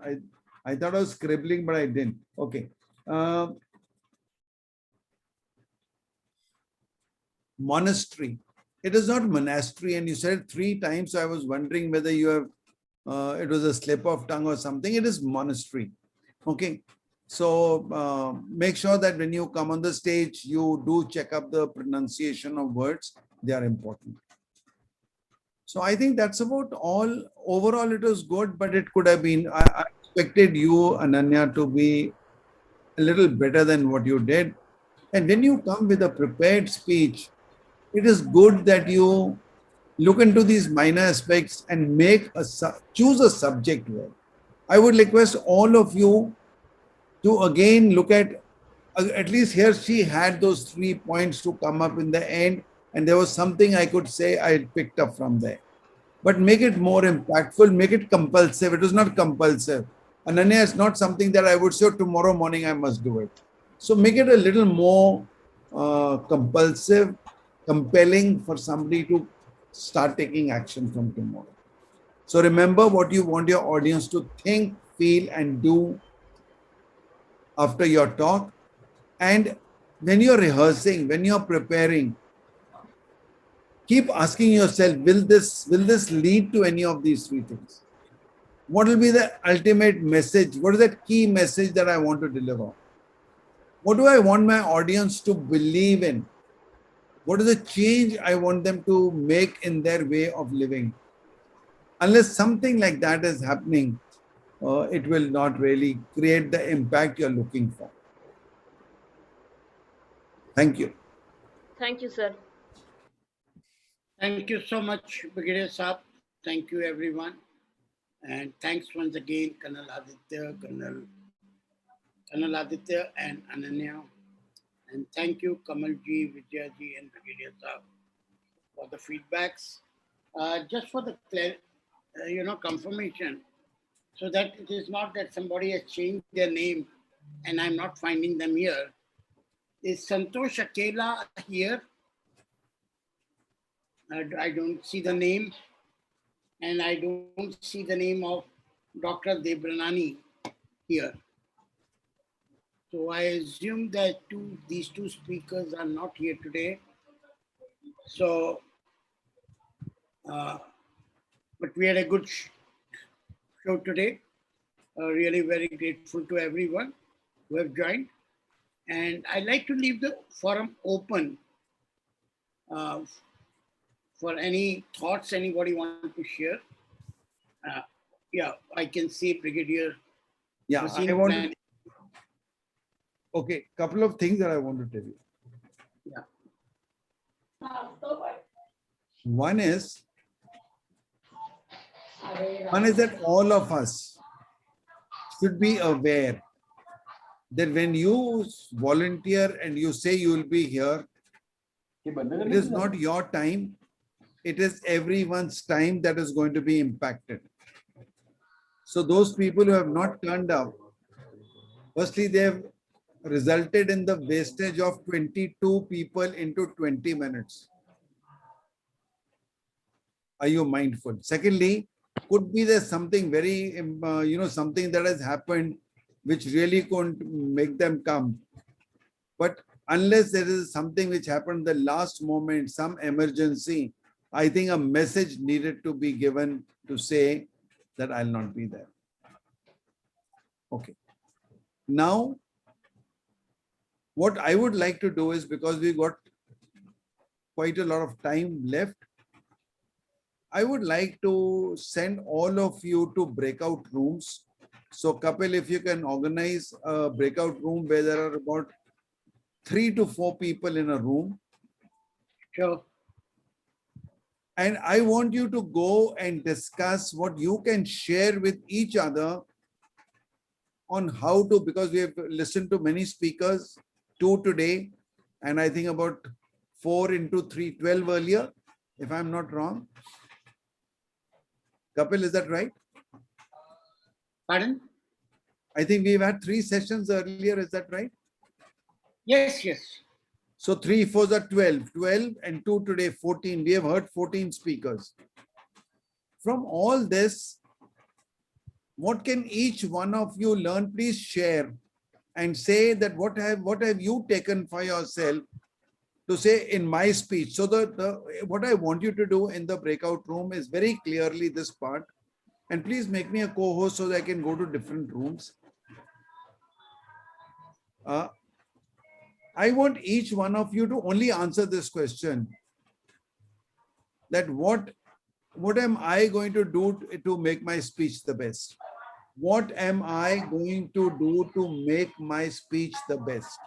I thought I was scribbling, but I didn't. Okay. Monastery. It is not monastery, and you said 3 times. So I was wondering whether you have it was a slip of tongue or something. It is monastery. Okay. So make sure that when you come on the stage, you do check up the pronunciation of words. They are important. So I think that's about all. Overall, it was good, but it could have been, I expected you, Ananya, to be a little better than what you did. And when you come with a prepared speech, it is good that you look into these minor aspects and choose a subject well. I would request all of you to again look at least here she had those 3 points to come up in the end, and there was something I could say I picked up from there. But make it more impactful, make it compulsive. It is not compulsive. Ananya, is not something that I would say tomorrow morning I must do it. So make it a little more compulsive, compelling for somebody to start taking action from tomorrow. So remember what you want your audience to think, feel, and do after your talk. And when you're rehearsing, when you're preparing, keep asking yourself, will this lead to any of these 3 things? What will be the ultimate message? What is that key message that I want to deliver? What do I want my audience to believe in? What is the change I want them to make in their way of living? Unless something like that is happening, it will not really create the impact you're looking for. Thank you. Thank you, sir. Thank you so much, Brigadier Saab. Thank you, everyone. And thanks once again, Colonel Aditya and Ananya. And thank you, Kamalji, Vijayaji, and Brigadier Saab for the feedbacks. Just for the confirmation, so that it is not that somebody has changed their name and I'm not finding them here. Is Santosh Akela here? I don't see the name, and I don't see the name of Dr. Debranani here. So I assume that these two speakers are not here today. So, but we had a good show today. Really very grateful to everyone who have joined. And I'd like to leave the forum open for any thoughts anybody want to share. Yeah, I can see Brigadier. Yeah, I want to. Okay, couple of things that I want to tell you. Yeah. One is that all of us should be aware that when you volunteer and you say you will be here, it is not your time, it is everyone's time that is going to be impacted. So those people who have not turned up, firstly, they have resulted in the wastage of 22 people into 20 minutes. Are you mindful? Secondly, could be there something very, something that has happened which really couldn't make them come. But unless there is something which happened the last moment, some emergency, I think a message needed to be given to say that I'll not be there. Okay. Now, what I would like to do is, because we got quite a lot of time left, I would like to send all of you to breakout rooms. So Kapil, if you can organize a breakout room where there are about 3 to 4 people in a room. Sure. And I want you to go and discuss what you can share with each other on how to, because we have listened to many speakers, 2 today, and I think about 4 into 3, 12 earlier, if I'm not wrong. Kapil, is that right? Pardon? I think we've had 3 sessions earlier, is that right? Yes, yes. So 3 4s are 12, 12 and 2 today, 14. We have heard 14 speakers. From all this, what can each one of you learn? Please share and say that what have you taken for yourself to say in my speech. So what I want you to do in the breakout room is very clearly this part. And please make me a co-host so that I can go to different rooms. I want each one of you to only answer this question, that what am I going to do to make my speech the best? What am I going to do to make my speech the best?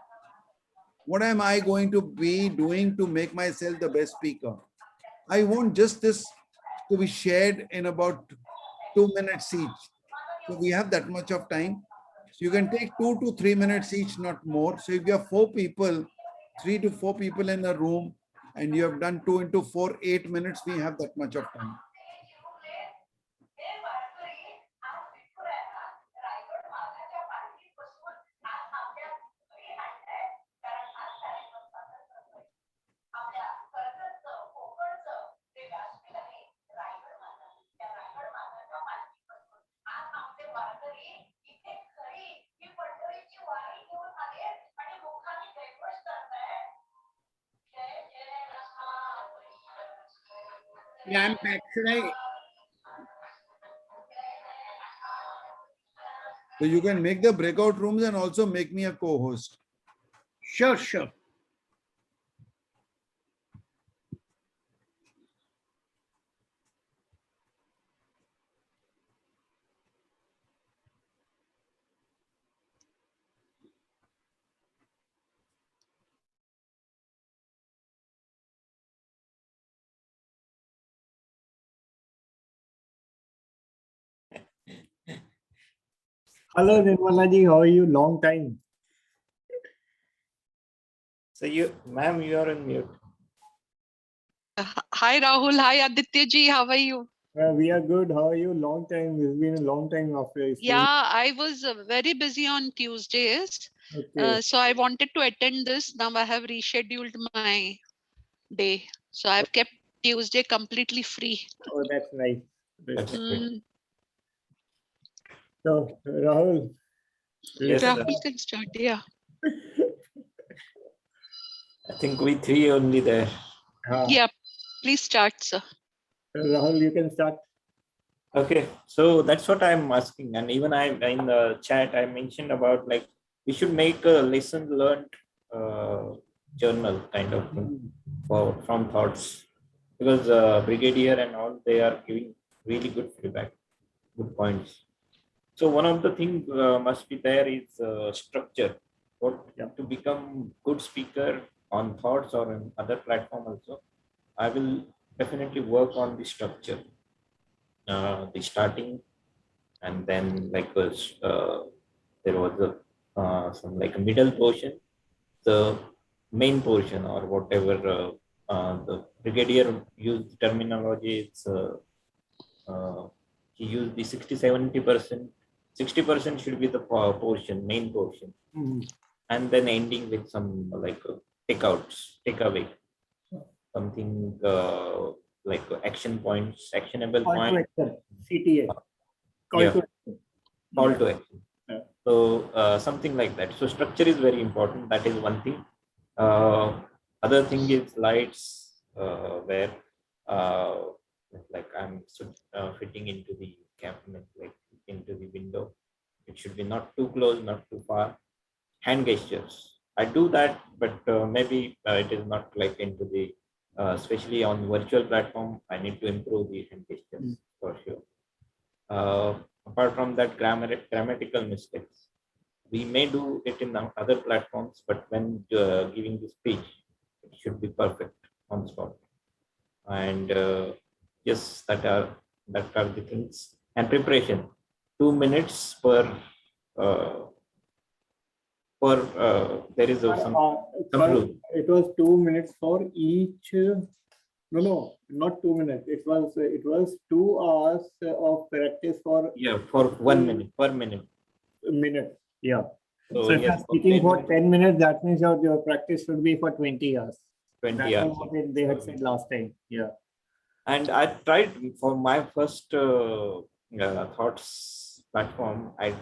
What am I going to be doing to make myself the best speaker? I want just this to be shared in about 2 minutes each. So we have that much of time. So you can take 2 to 3 minutes each, not more. So if you have 4 people, 3 to 4 people in a room, and you have done 2 into 4, 8 minutes, we have that much of time. Yeah, I'm back. Should I? So you can make the breakout rooms and also make me a co-host. Sure, sure. Hello, Nirmala ji. How are you? Long time. So ma'am, you are on mute. Hi Rahul. Hi Aditya ji. How are you? We are good. How are you? Long time. It's been a long time after. Yeah, I was very busy on Tuesdays. Okay. So I wanted to attend this. Now I have rescheduled my day. So I've kept Tuesday completely free. Oh, that's nice. Mm. So, Rahul. Yes, Rahul can start. Yeah. I think we 3 only there. Yeah. Please start, sir. Rahul, you can start. Okay, so that's what I'm asking, and even I in the chat I mentioned about like we should make a lesson learned journal kind of thing from thoughts, because brigadier and all, they are giving really good feedback, good points. So one of the things must be there is structure. To become good speaker on thoughts or on other platform also, I will definitely work on the structure. The starting, and then like there was some like a middle portion, the main portion, or whatever the brigadier used terminology. It's he used the 60-70%. 60% should be the portion, main portion, and then ending with some like takeaway, something like action points, actionable points. CTA. Call to action. So something like that. So structure is very important. That is one thing. Other thing is lights, where like I'm fitting into the like into the window. It should be not too close, not too far. Hand gestures. I do that, but maybe it is not like into the, especially on virtual platform. I need to improve the hand gestures for sure. Apart from that, grammatical mistakes. We may do it in other platforms, but when giving the speech, it should be perfect on spot. And yes, that are the things. And preparation, 2 minutes uh, there is some rule. It was 2 minutes for each. No, not 2 minutes. It was 2 hours of practice for. Yeah, for 1 minute per minute. Minute. Yeah. So if yes, you're speaking for 10 minutes, that means your practice should be for 20 hours. 20 That's hours. what they had said last time. Yeah. And I tried for my first thoughts platform. I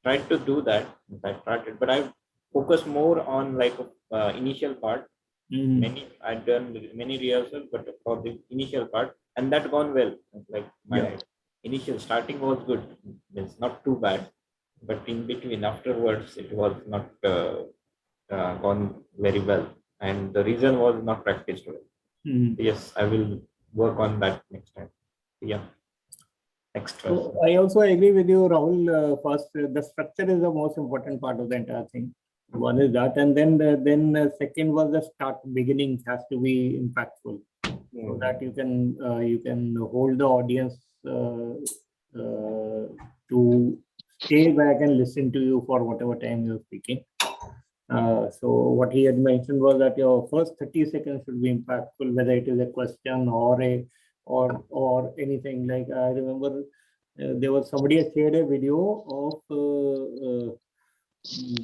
tried to do that. I tried it, but I focused more on like initial part. I'd done many rehearsals, but for the initial part, and that gone well. Like my initial starting was good. It's not too bad, but in between afterwards, it was not gone very well, and the reason was not practiced well. Yes, I will work on that next time. Yeah. Next question. So I also agree with you, Rahul. First, the structure is the most important part of the entire thing. One is that, and then second was the beginning has to be impactful, so that you can hold the audience to stay back and listen to you for whatever time you're speaking. So what he had mentioned was that your first 30 seconds should be impactful, whether it is a question or anything. Like I remember there was somebody had shared a video of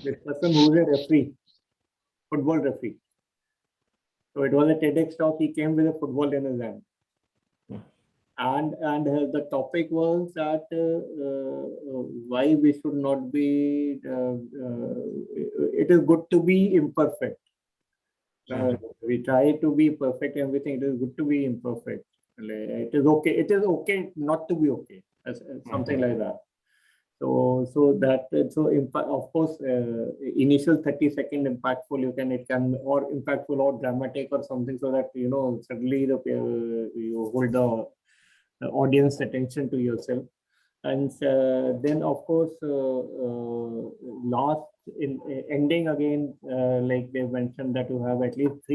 this person who is a referee, football referee. So it was a TEDx talk. He came with a football in his hand. And the topic was that why we should not be. It is good to be imperfect. We try to be perfect. Everything. It is good to be imperfect. It is okay. It is okay not to be okay. Something like that. So of course, initial 30-second impactful, it can or impactful or dramatic or something, so that suddenly you hold the audience attention to yourself. And then of course last in ending again, like they mentioned, that you have at least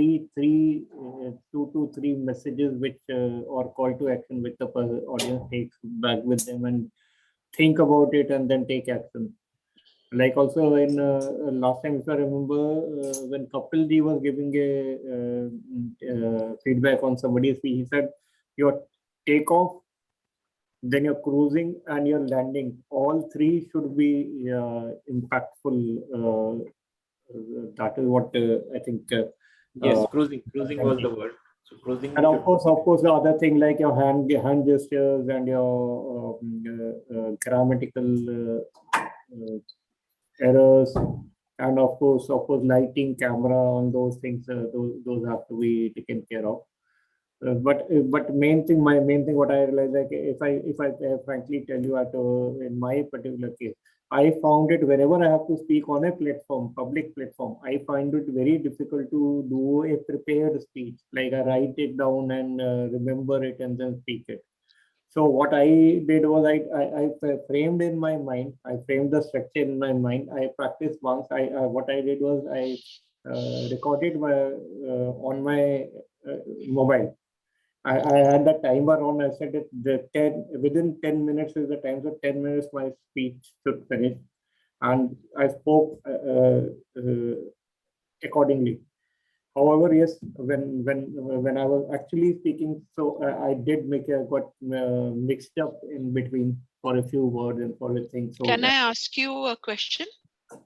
two to three messages which or call to action which the audience takes back with them and think about it and then take action. Like also in last time, if I remember, when Kapil Ji was giving a feedback on somebody's speech, he said your takeoff, then your cruising and your landing, all three should be impactful. That is what I think. Yes, cruising was the word. So cruising. And of course, the other thing like your hand gestures and your grammatical errors, and of course lighting, camera, on those things. Those have to be taken care of. But my main thing, what I realized, like if I frankly tell you, in my particular case, I found it whenever I have to speak on a platform, public platform, I find it very difficult to do a prepared speech. Like I write it down and remember it and then speak it. So what I did was I framed in my mind. I framed the structure in my mind. I practiced once. What I did was I recorded on my mobile. I had the timer on. I said within 10 minutes is the time. So 10 minutes my speech should finish, and I spoke accordingly. However, yes, when I was actually speaking, so I did got mixed up in between for a few words and for a thing. So Can I ask you a question?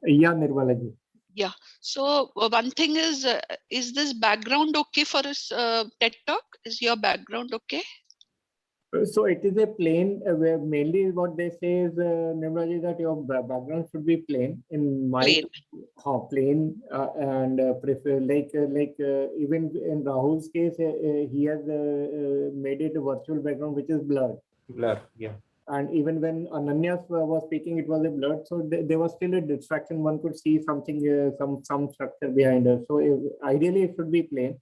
Yeah, Nirmalaji. Yeah. So one thing is this background okay for us TED Talk? Is your background okay? So it is a plain, where mainly what they say is, Nirmalaji, that your background should be plain. In my Plain and prefer even in Rahul's case, he has made it a virtual background which is blurred. Blur. Yeah. And even when Ananya was speaking, it was a blurred, so there was still a distraction. One could see something, some structure behind her. So ideally, it should be plain.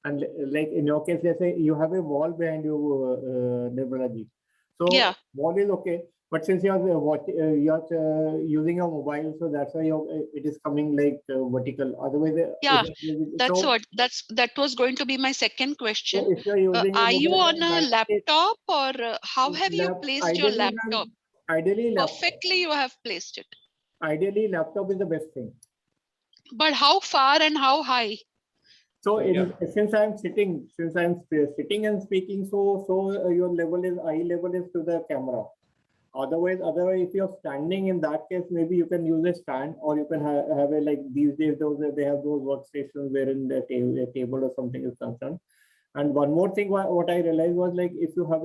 And like in your case, let's say you have a wall behind you, Nirmala ji. So Yeah. wall is okay, but since you're using your mobile, so that's why it is coming like vertical. Otherwise, Yeah, that's so, what that was going to be my second question. so if you're using a Are you mobile on a landscape, laptop or how have you placed your ideally, laptop? ideally laptop. Perfectly, you have placed it. Ideally, laptop is the best thing. But how far and how high? So since I'm sitting and speaking, so your level is eye level is to the camera. Otherwise, if you're standing, in that case, maybe you can use a stand, or you can have a, like these days they have those workstations wherein the table or something is concerned. And one more thing, what I realized was, like, if you have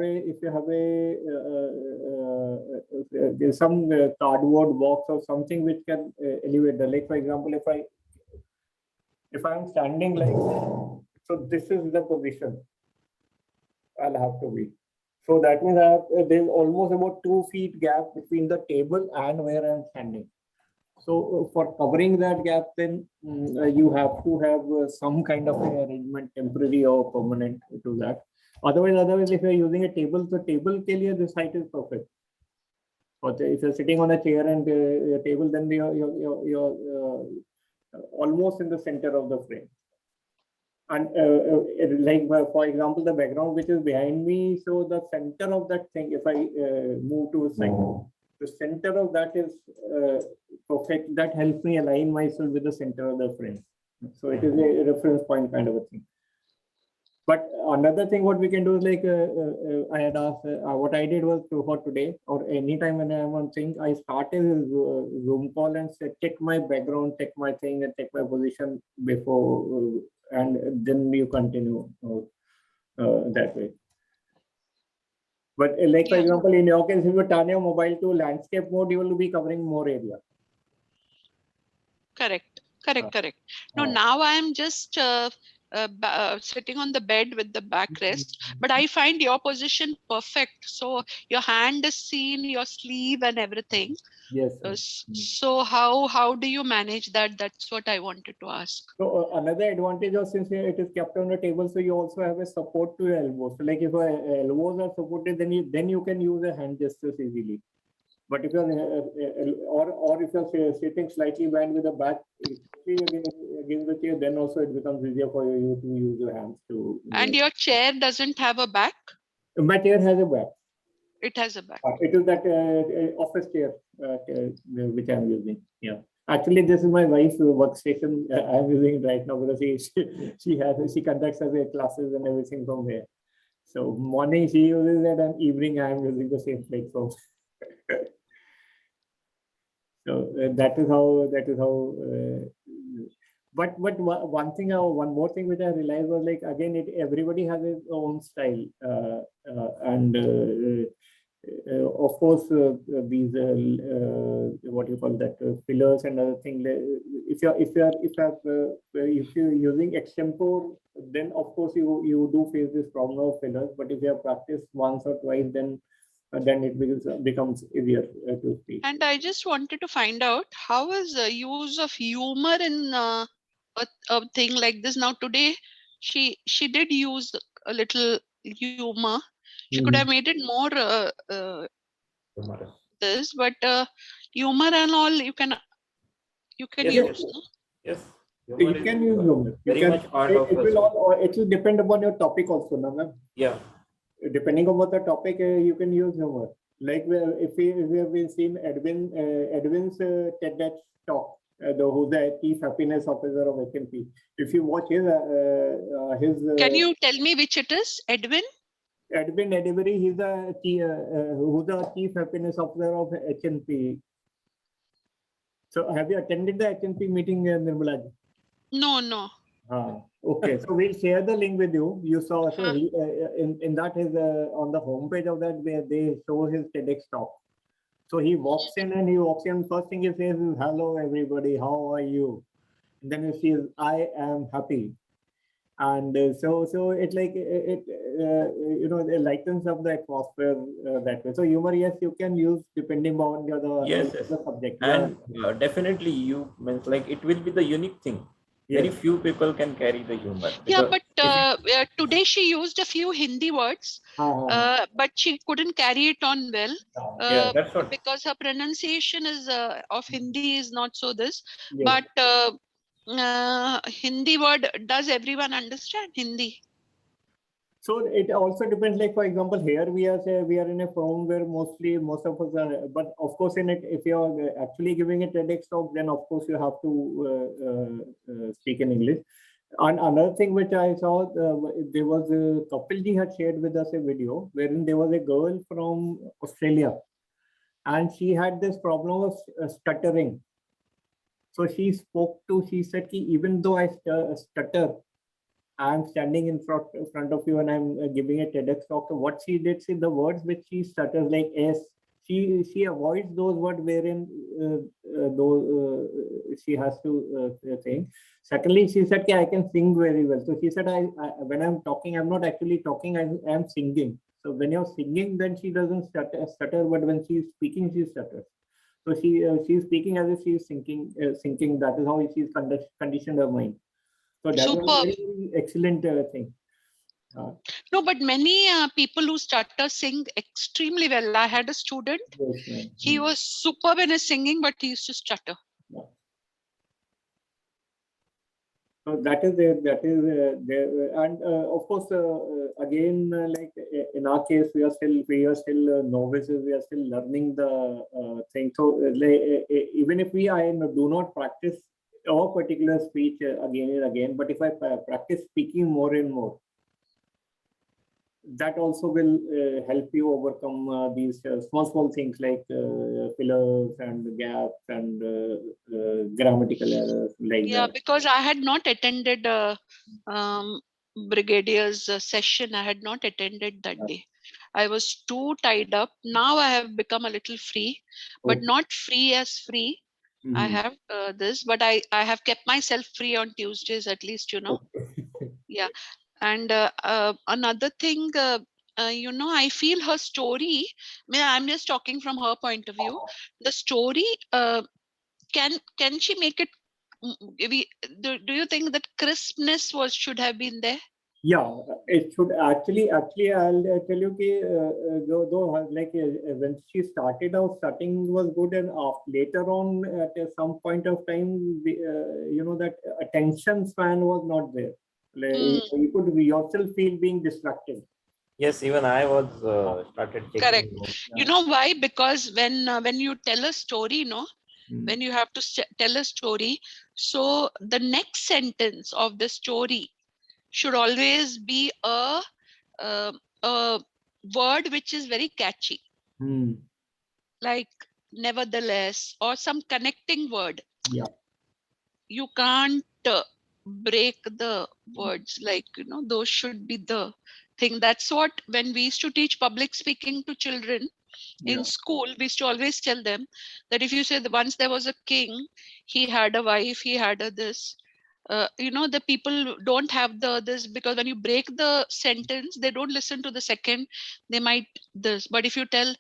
there's some cardboard box or something which can elevate the, like, for example, if I'm standing like, so this is the position I'll have to be. So that means there's almost about 2 feet gap between the table and where I'm standing. So for covering that gap, then you have to have some kind of an arrangement, temporary or permanent, to that. Otherwise, if you're using a table, so table ke liye this height is perfect. But if you're sitting on a chair and a table, then you're almost in the center of the frame. And like, for example, the background which is behind me, so the center of that thing, if I move to a side, the center of that is perfect. That helps me align myself with the center of the frame. So it is a reference point kind of a thing. But another thing what we can do is, like, I had asked, what I did was, for today or anytime when I'm on thing, I started a Zoom call and said, check my background, check my thing, and check my position before, and then you continue that way. But like, for example, in your case, if you turn your mobile to landscape mode, you will be covering more area. Correct. No, now I am just sitting on the bed with the backrest, but I find your position perfect. So your hand is seen, your sleeve and everything. Yes. So how do you manage that? That's what I wanted to ask. So another advantage of, since it is kept on the table, so you also have a support to your elbows. So like, if your elbows are supported, then you can use a hand gestures easily. But if you're or if you're sitting slightly bent with the back against the chair, then also it becomes easier for you to use your hands to. And your chair doesn't have a back? My chair has a back. It has a back. It is that office chair which I'm using. Yeah. Actually, this is my wife's workstation. I'm using it right now because she conducts her classes and everything from here. So morning she uses it, and evening I'm using the same platform. So that is how. But one thing, one more thing which I realized was, like, again, everybody has his own style, and of course these what you call that, fillers and other things. If you're using extempore, then of course you do face this problem of fillers. But if you have practiced once or twice, then it becomes easier to speak. And I just wanted to find out, how is the use of humor in a thing like this? Now today, she did use a little humor. She could have made it more this, but humor and all you can Yes. use. No? Yes. You can use humor. It will depend upon your topic also, no, ma'am? Yeah. Depending on the topic, you can use humor. Like, if we have been seen Edwin's TEDx talk, who's the Chief Happiness Officer of HNP. If you watch his Can you tell me which it is, Edwin? Edwin Edbury, he's who's the Chief Happiness Officer of HNP. So have you attended the HNP meeting, Nirmala? No. Okay, so we'll share the link with you. You saw, so in that, his on the homepage of that, they show his TEDx talk. So he walks in and first thing he says is, "Hello, everybody. How are you?" And then he says, "I am happy." And so it like it it lightens up the atmosphere that way. So humor, yes, you can use depending on Yes, yes. the subject. And definitely you means like it will be the unique thing. Very Yes. few people can carry the humor. Yeah, Because but today she used a few Hindi words, but she couldn't carry it on well yeah, that's what. because her pronunciation is of Hindi is not so this. Yes. But Hindi word, does everyone understand Hindi? So it also depends. Like for example, here we are in a firm where most of us are. But of course, in it, if you are actually giving a TEDx talk, then of course you have to speak in English. And another thing which I saw, there was a Kapil ji had shared with us a video wherein there was a girl from Australia, and she had this problem of stuttering. So she said, "Ki even though I stutter, I'm standing in front of you and I'm giving a TEDx talk." So what she did, see the words which she stutters like S, she avoids those words wherein she has to think. Secondly, she said, "I can sing very well." So she said, when I'm talking, I'm not actually talking, I'm singing. So when you're singing, then she doesn't stutter, but when she's speaking, she stutters. So she's speaking as if she's thinking. That is how she's conditioned her mind. So that was a Superb. very, very excellent thing. No, but many people who stutter sing extremely well. I had a student, Yes, ma'am. he was superb in his singing, but he used to stutter. Yeah. So that is there. That is there, and of course, again, like in our case, we are still novices. We are still learning the thing. So even if I do not practice our particular speech again and again, but if I practice speaking more and more, that also will help you overcome these small things like fillers and gaps and grammatical errors like Yeah, that. because I had not attended Brigadier's session. I had not attended that day. I was too tied up. Now I have become a little free, but Okay. not free as free. I have this, but I have kept myself free on Tuesdays at least, Yeah. And another thing, I feel her story. I mean, I'm just talking from her point of view. The story, can she make it? Do you think that crispness should have been there? Yeah, it should actually I'll tell you कि, though like when she started out, starting was good, and later on at some point of time, that attention span was not there. Like, you could yourself feel being distracted. Yes, even I was started checking. Correct. You know why? Because when you tell a story, when you have to tell a story, so the next sentence of the story should always be uh, a word which is very catchy, like nevertheless or some connecting word. Yeah. You can't break the words, like those should be the thing. That's what, when we used to teach public speaking to children in school, we used to always tell them that if you say that once there was a king, he had a wife, he had a this, the people don't have the this, because when you break the sentence, they don't listen to the second, they might this. But if you tell,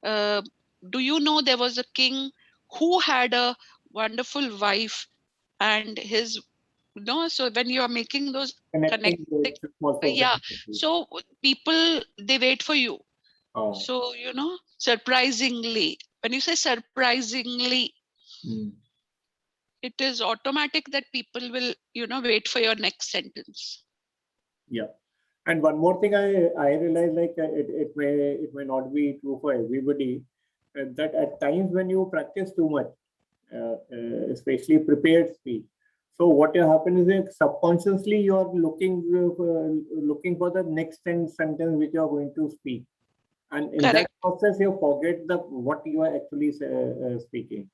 uh, do you know there was a king who had a wonderful wife and his, so when you are making those Connecting connecting, with small yeah, sentences. so people, they wait for you. Oh. So surprisingly, when you say surprisingly, it is automatic that people will wait for your next sentence. Yeah. And one more thing I realize, like it may not be true for everybody, that at times when you practice too much, especially prepared speech, so what will happen is that subconsciously you are looking for the next sentence which you are going to speak, and in that process you forget what you are actually speaking.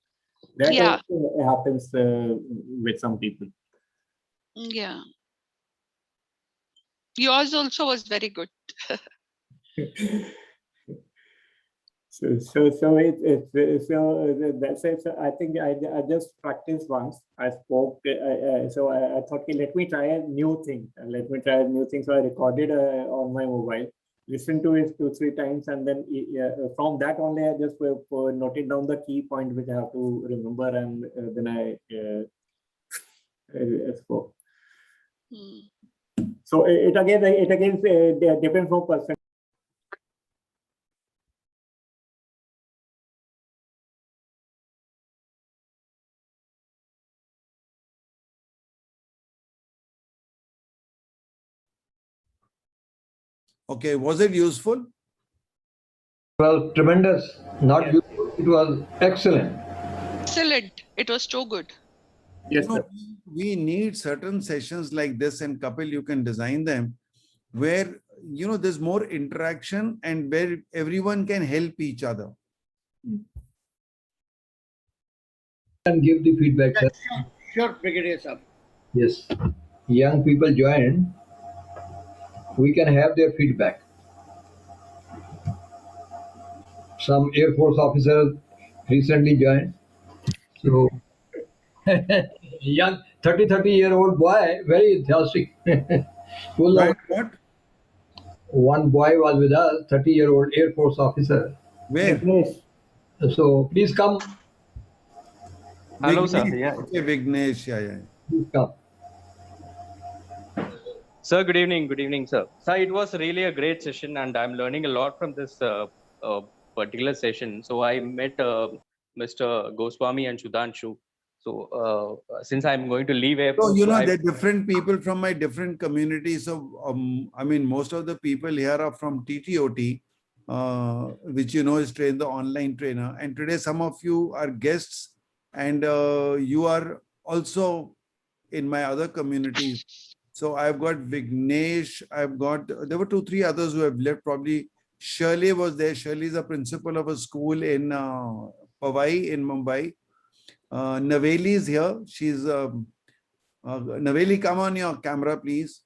That also happens with some people. Yeah. Yours also was very good. That's it. So I think I just practiced once. I spoke. I thought, okay, let me try a new thing. Let me try a new thing. So I recorded on my mobile, listened to it 2-3 times, and then from that only I just noted down the key point which I have to remember, and then I spoke. So it again depends on person. Okay, was it useful? Well, tremendous. Not Yes. useful. It was excellent. Excellent. It was so good. Yes, You know, sir. we need certain sessions like this, and Kapil, you can design them where, you know, there's more interaction and where everyone can help each other. And give the feedback, sir. Sure, Brigadier Sir. Yes. Young people join. We can have their feedback. Some Air Force officers recently joined. So, young 30-year-old boy, very enthusiastic. Full of. What? One boy was with us, 30-year-old Air Force officer. Where? So please come. Hello, sir. Vignesh. Yeah. Okay, Vignesh. Yeah. Please come. Sir, good evening. Good evening, sir. Sir, it was really a great session, and I'm learning a lot from this particular session. So I met Mr. Goswami and Sudhanshu. So since I'm going to leave So, airport, you so know, there are different people from my different communities. So, I mean, most of the people here are from TTOT, which, you know, is the online trainer. And today, some of you are guests, and you are also in my other communities. So I've got Vignesh, there were 2-3 others who have left. Probably Shirley was there. Shirley is a principal of a school in Powai in Mumbai. Naveli is here. She's Naveli, come on your camera, please.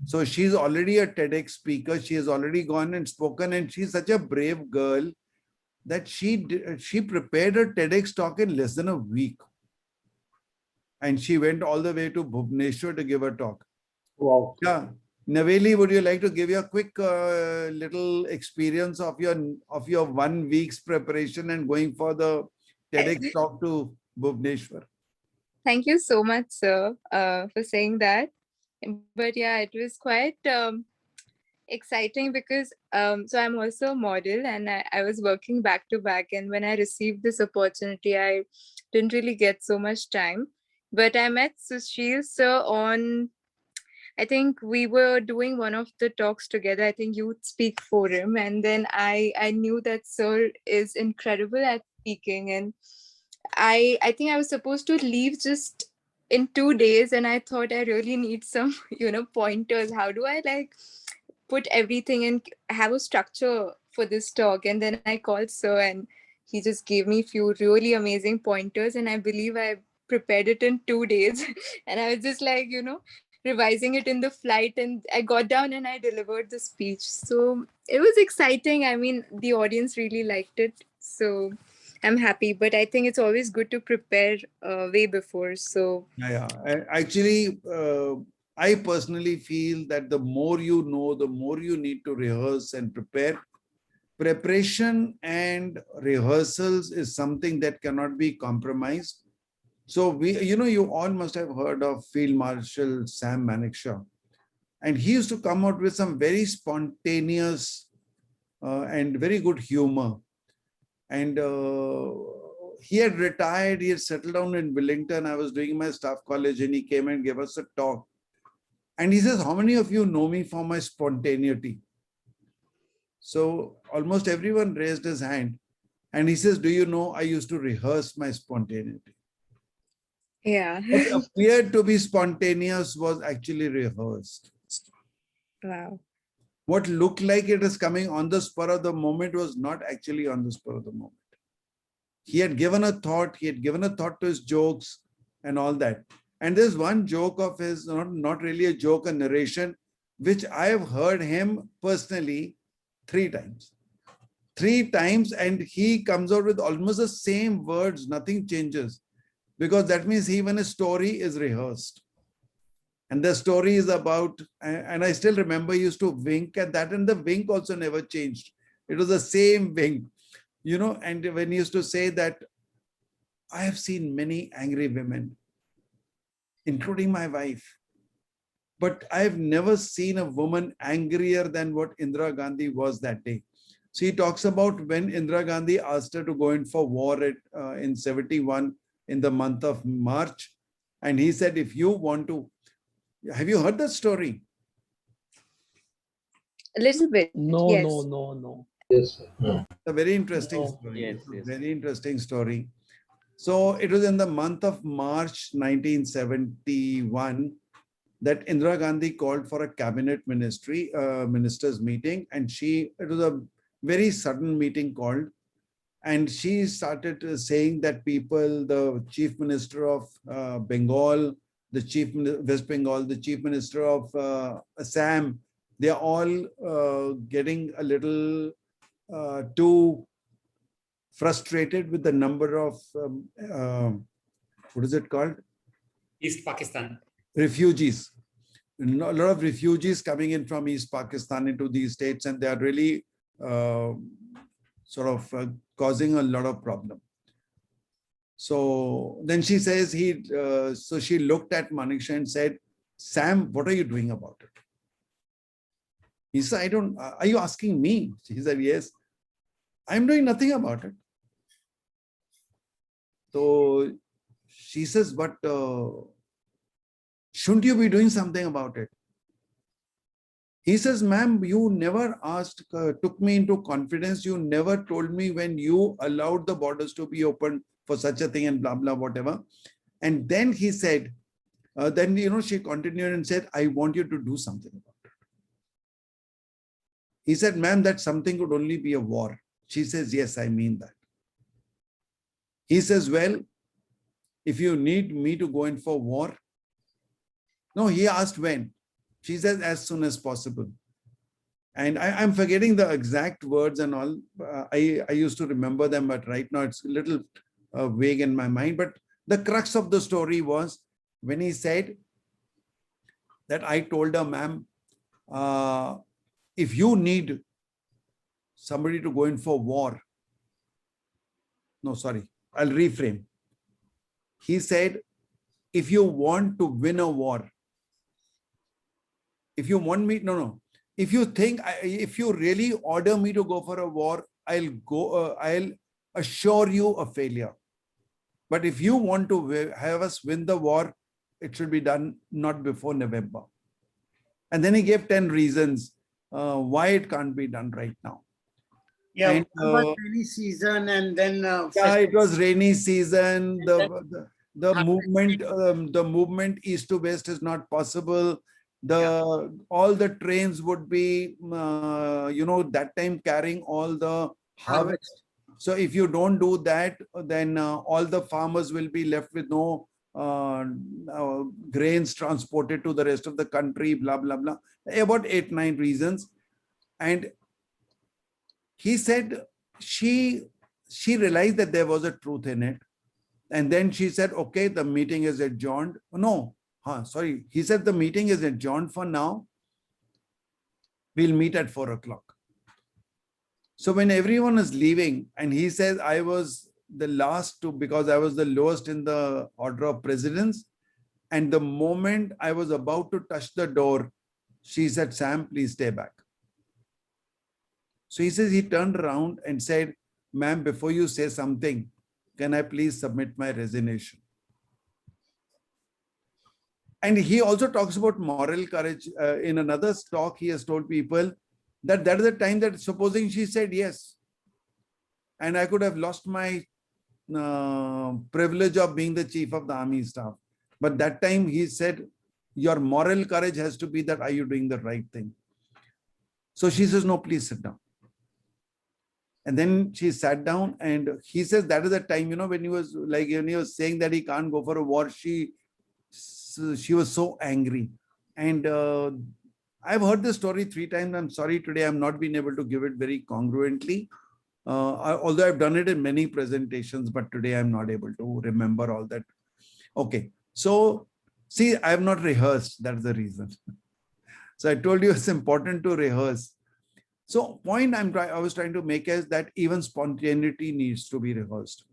So she's already a TEDx speaker. She has already gone and spoken, and she's such a brave girl that she prepared a TEDx talk in less than a week. And she went all the way to Bhubaneswar to give a talk. Wow. Yeah. Naveli, would you like to give you a quick little experience of your 1 week's preparation and going for the TEDx talk to Bhubaneswar? Thank you so much, sir, for saying that. But yeah, it was quite exciting because so I'm also a model, and I was working back to back. And when I received this opportunity, I didn't really get so much time. But I met Sushil sir on, I think we were doing one of the talks together, I think Youth Speak Forum. And then I knew that sir is incredible at speaking. And I think I was supposed to leave just in 2 days, and I thought I really need some, pointers. How do I like put everything and have a structure for this talk? And then I called sir, and he just gave me few really amazing pointers, and I believe I prepared it in 2 days. And I was just like, revising it in the flight, and I got down and I delivered the speech. So it was exciting. I mean, the audience really liked it. So I'm happy, but I think it's always good to prepare way before. So Yeah. Actually, I personally feel that the more you know, the more you need to rehearse and prepare. Preparation and rehearsals is something that cannot be compromised. So you all must have heard of Field Marshal Sam Manekshaw. And he used to come out with some very spontaneous and very good humor. And he had retired, he had settled down in Wellington. I was doing my staff college, and he came and gave us a talk. And he says, how many of you know me for my spontaneity? So almost everyone raised his hand. And he says, do you know, I used to rehearse my spontaneity. Yeah. What appeared to be spontaneous was actually rehearsed. Wow. What looked like it is coming on the spur of the moment was not actually on the spur of the moment. He had given a thought, to his jokes and all that. And there's one joke of his, not really a joke, a narration, which I have heard him personally 3 times. 3 times, and he comes out with almost the same words, nothing changes, because that means even a story is rehearsed. And the story is about, and I still remember he used to wink at that, and the wink also never changed. It was the same wink, and when he used to say that, I have seen many angry women, including my wife, but I've never seen a woman angrier than what Indira Gandhi was that day. So he talks about when Indira Gandhi asked her to go in for war in 71 in the month of March. And he said, if you want to, have you heard that story? A little bit. No, Yes. no. Yes, sir. Hmm. It's a very interesting No. story. Yes, It's a yes. very interesting story. So it was in the month of March 1971 that Indira Gandhi called for a cabinet ministers meeting, and it was a very sudden meeting called, and she started saying that the chief minister of Bengal, West Bengal, the chief minister of Assam, they are all getting a little too frustrated with the number of what is it called? East Pakistan. Refugees. A lot of refugees coming in from East Pakistan into these states, and they are really causing a lot of problem. So then she says so she looked at Maniksha and said, Sam, what are you doing about it? He said, are you asking me? She said, yes. I'm doing nothing about it. So she says, but shouldn't you be doing something about it? He says, ma'am, you never took me into confidence. You never told me when you allowed the borders to be open for such a thing and blah, blah, whatever. And then he said, she continued and said, I want you to do something about it. He said, ma'am, that something could only be a war. She says, yes, I mean that. He says, well, if you need me to go in for war. No, he asked when. She says, as soon as possible. And I'm forgetting the exact words and all. I used to remember them, but right now it's a little vague in my mind. But the crux of the story was when he said that I told her, ma'am, if you need somebody to go in for war. No, sorry, I'll reframe. He said, if you want to win a war, if you want me, no. If you think, if you really order me to go for a war, I'll go, I'll assure you a failure. But if you want to have us win the war, it should be done not before November. And then he gave 10 reasons why it can't be done right now. Yeah, and, rainy season, and then it was rainy season. The movement east to west is not possible. All the trains would be that time carrying all the harvest. So if you don't do that, then all the farmers will be left with no grains transported to the rest of the country, blah blah blah. About 8-9 reasons. And he said she realized that there was a truth in it. And then she said, okay, the meeting is adjourned. No, sorry. He said the meeting is adjourned for now. We'll meet at 4 o'clock. So when everyone is leaving, and he says, I was the last to, because I was the lowest in the order of precedence. And the moment I was about to touch the door, she said, Sam, please stay back. So he says, he turned around and said, ma'am, before you say something, can I please submit my resignation? And he also talks about moral courage. In another talk, he has told people that is the time that, supposing she said yes, and I could have lost my privilege of being the chief of the army staff. But that time he said, your moral courage has to be that, are you doing the right thing? So she says, no, please sit down. And then she sat down, and he says that is the time, when he was saying that he can't go for a war, she was so angry. And I've heard this story 3 times. I'm sorry, today I'm not been able to give it very congruently. Although I've done it in many presentations, but today I'm not able to remember all that. Okay, so see, I have not rehearsed. That's the reason. So I told you it's important to rehearse. So point I was trying to make is that even spontaneity needs to be rehearsed.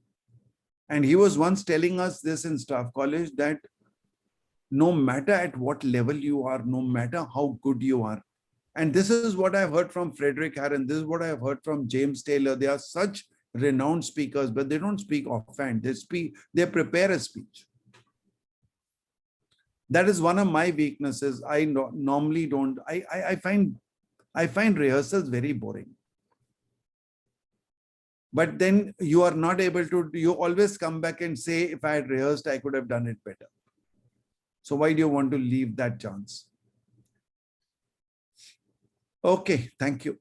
And he was once telling us this in staff college, that no matter at what level you are, no matter how good you are, and this is what I've heard from Frederick Harron, this is what I've heard from James Taylor. They are such renowned speakers, but they don't speak offhand. They prepare a speech. That is one of my weaknesses. I normally don't. I find rehearsals very boring. But then you are not able to. You always come back and say, if I had rehearsed, I could have done it better. So why do you want to leave that chance? Okay, thank you.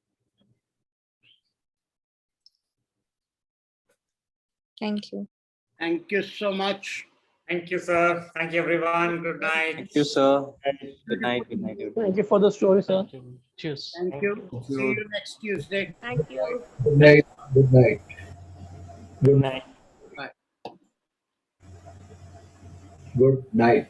Thank you. Thank you so much. Thank you, sir. Thank you, everyone. Good night. Thank you, sir. Good night. Good night, everyone. Thank you for the story, sir. Cheers. Thank you. See you next Tuesday. Thank you. Good night. Good night. Good night. Bye. Good night.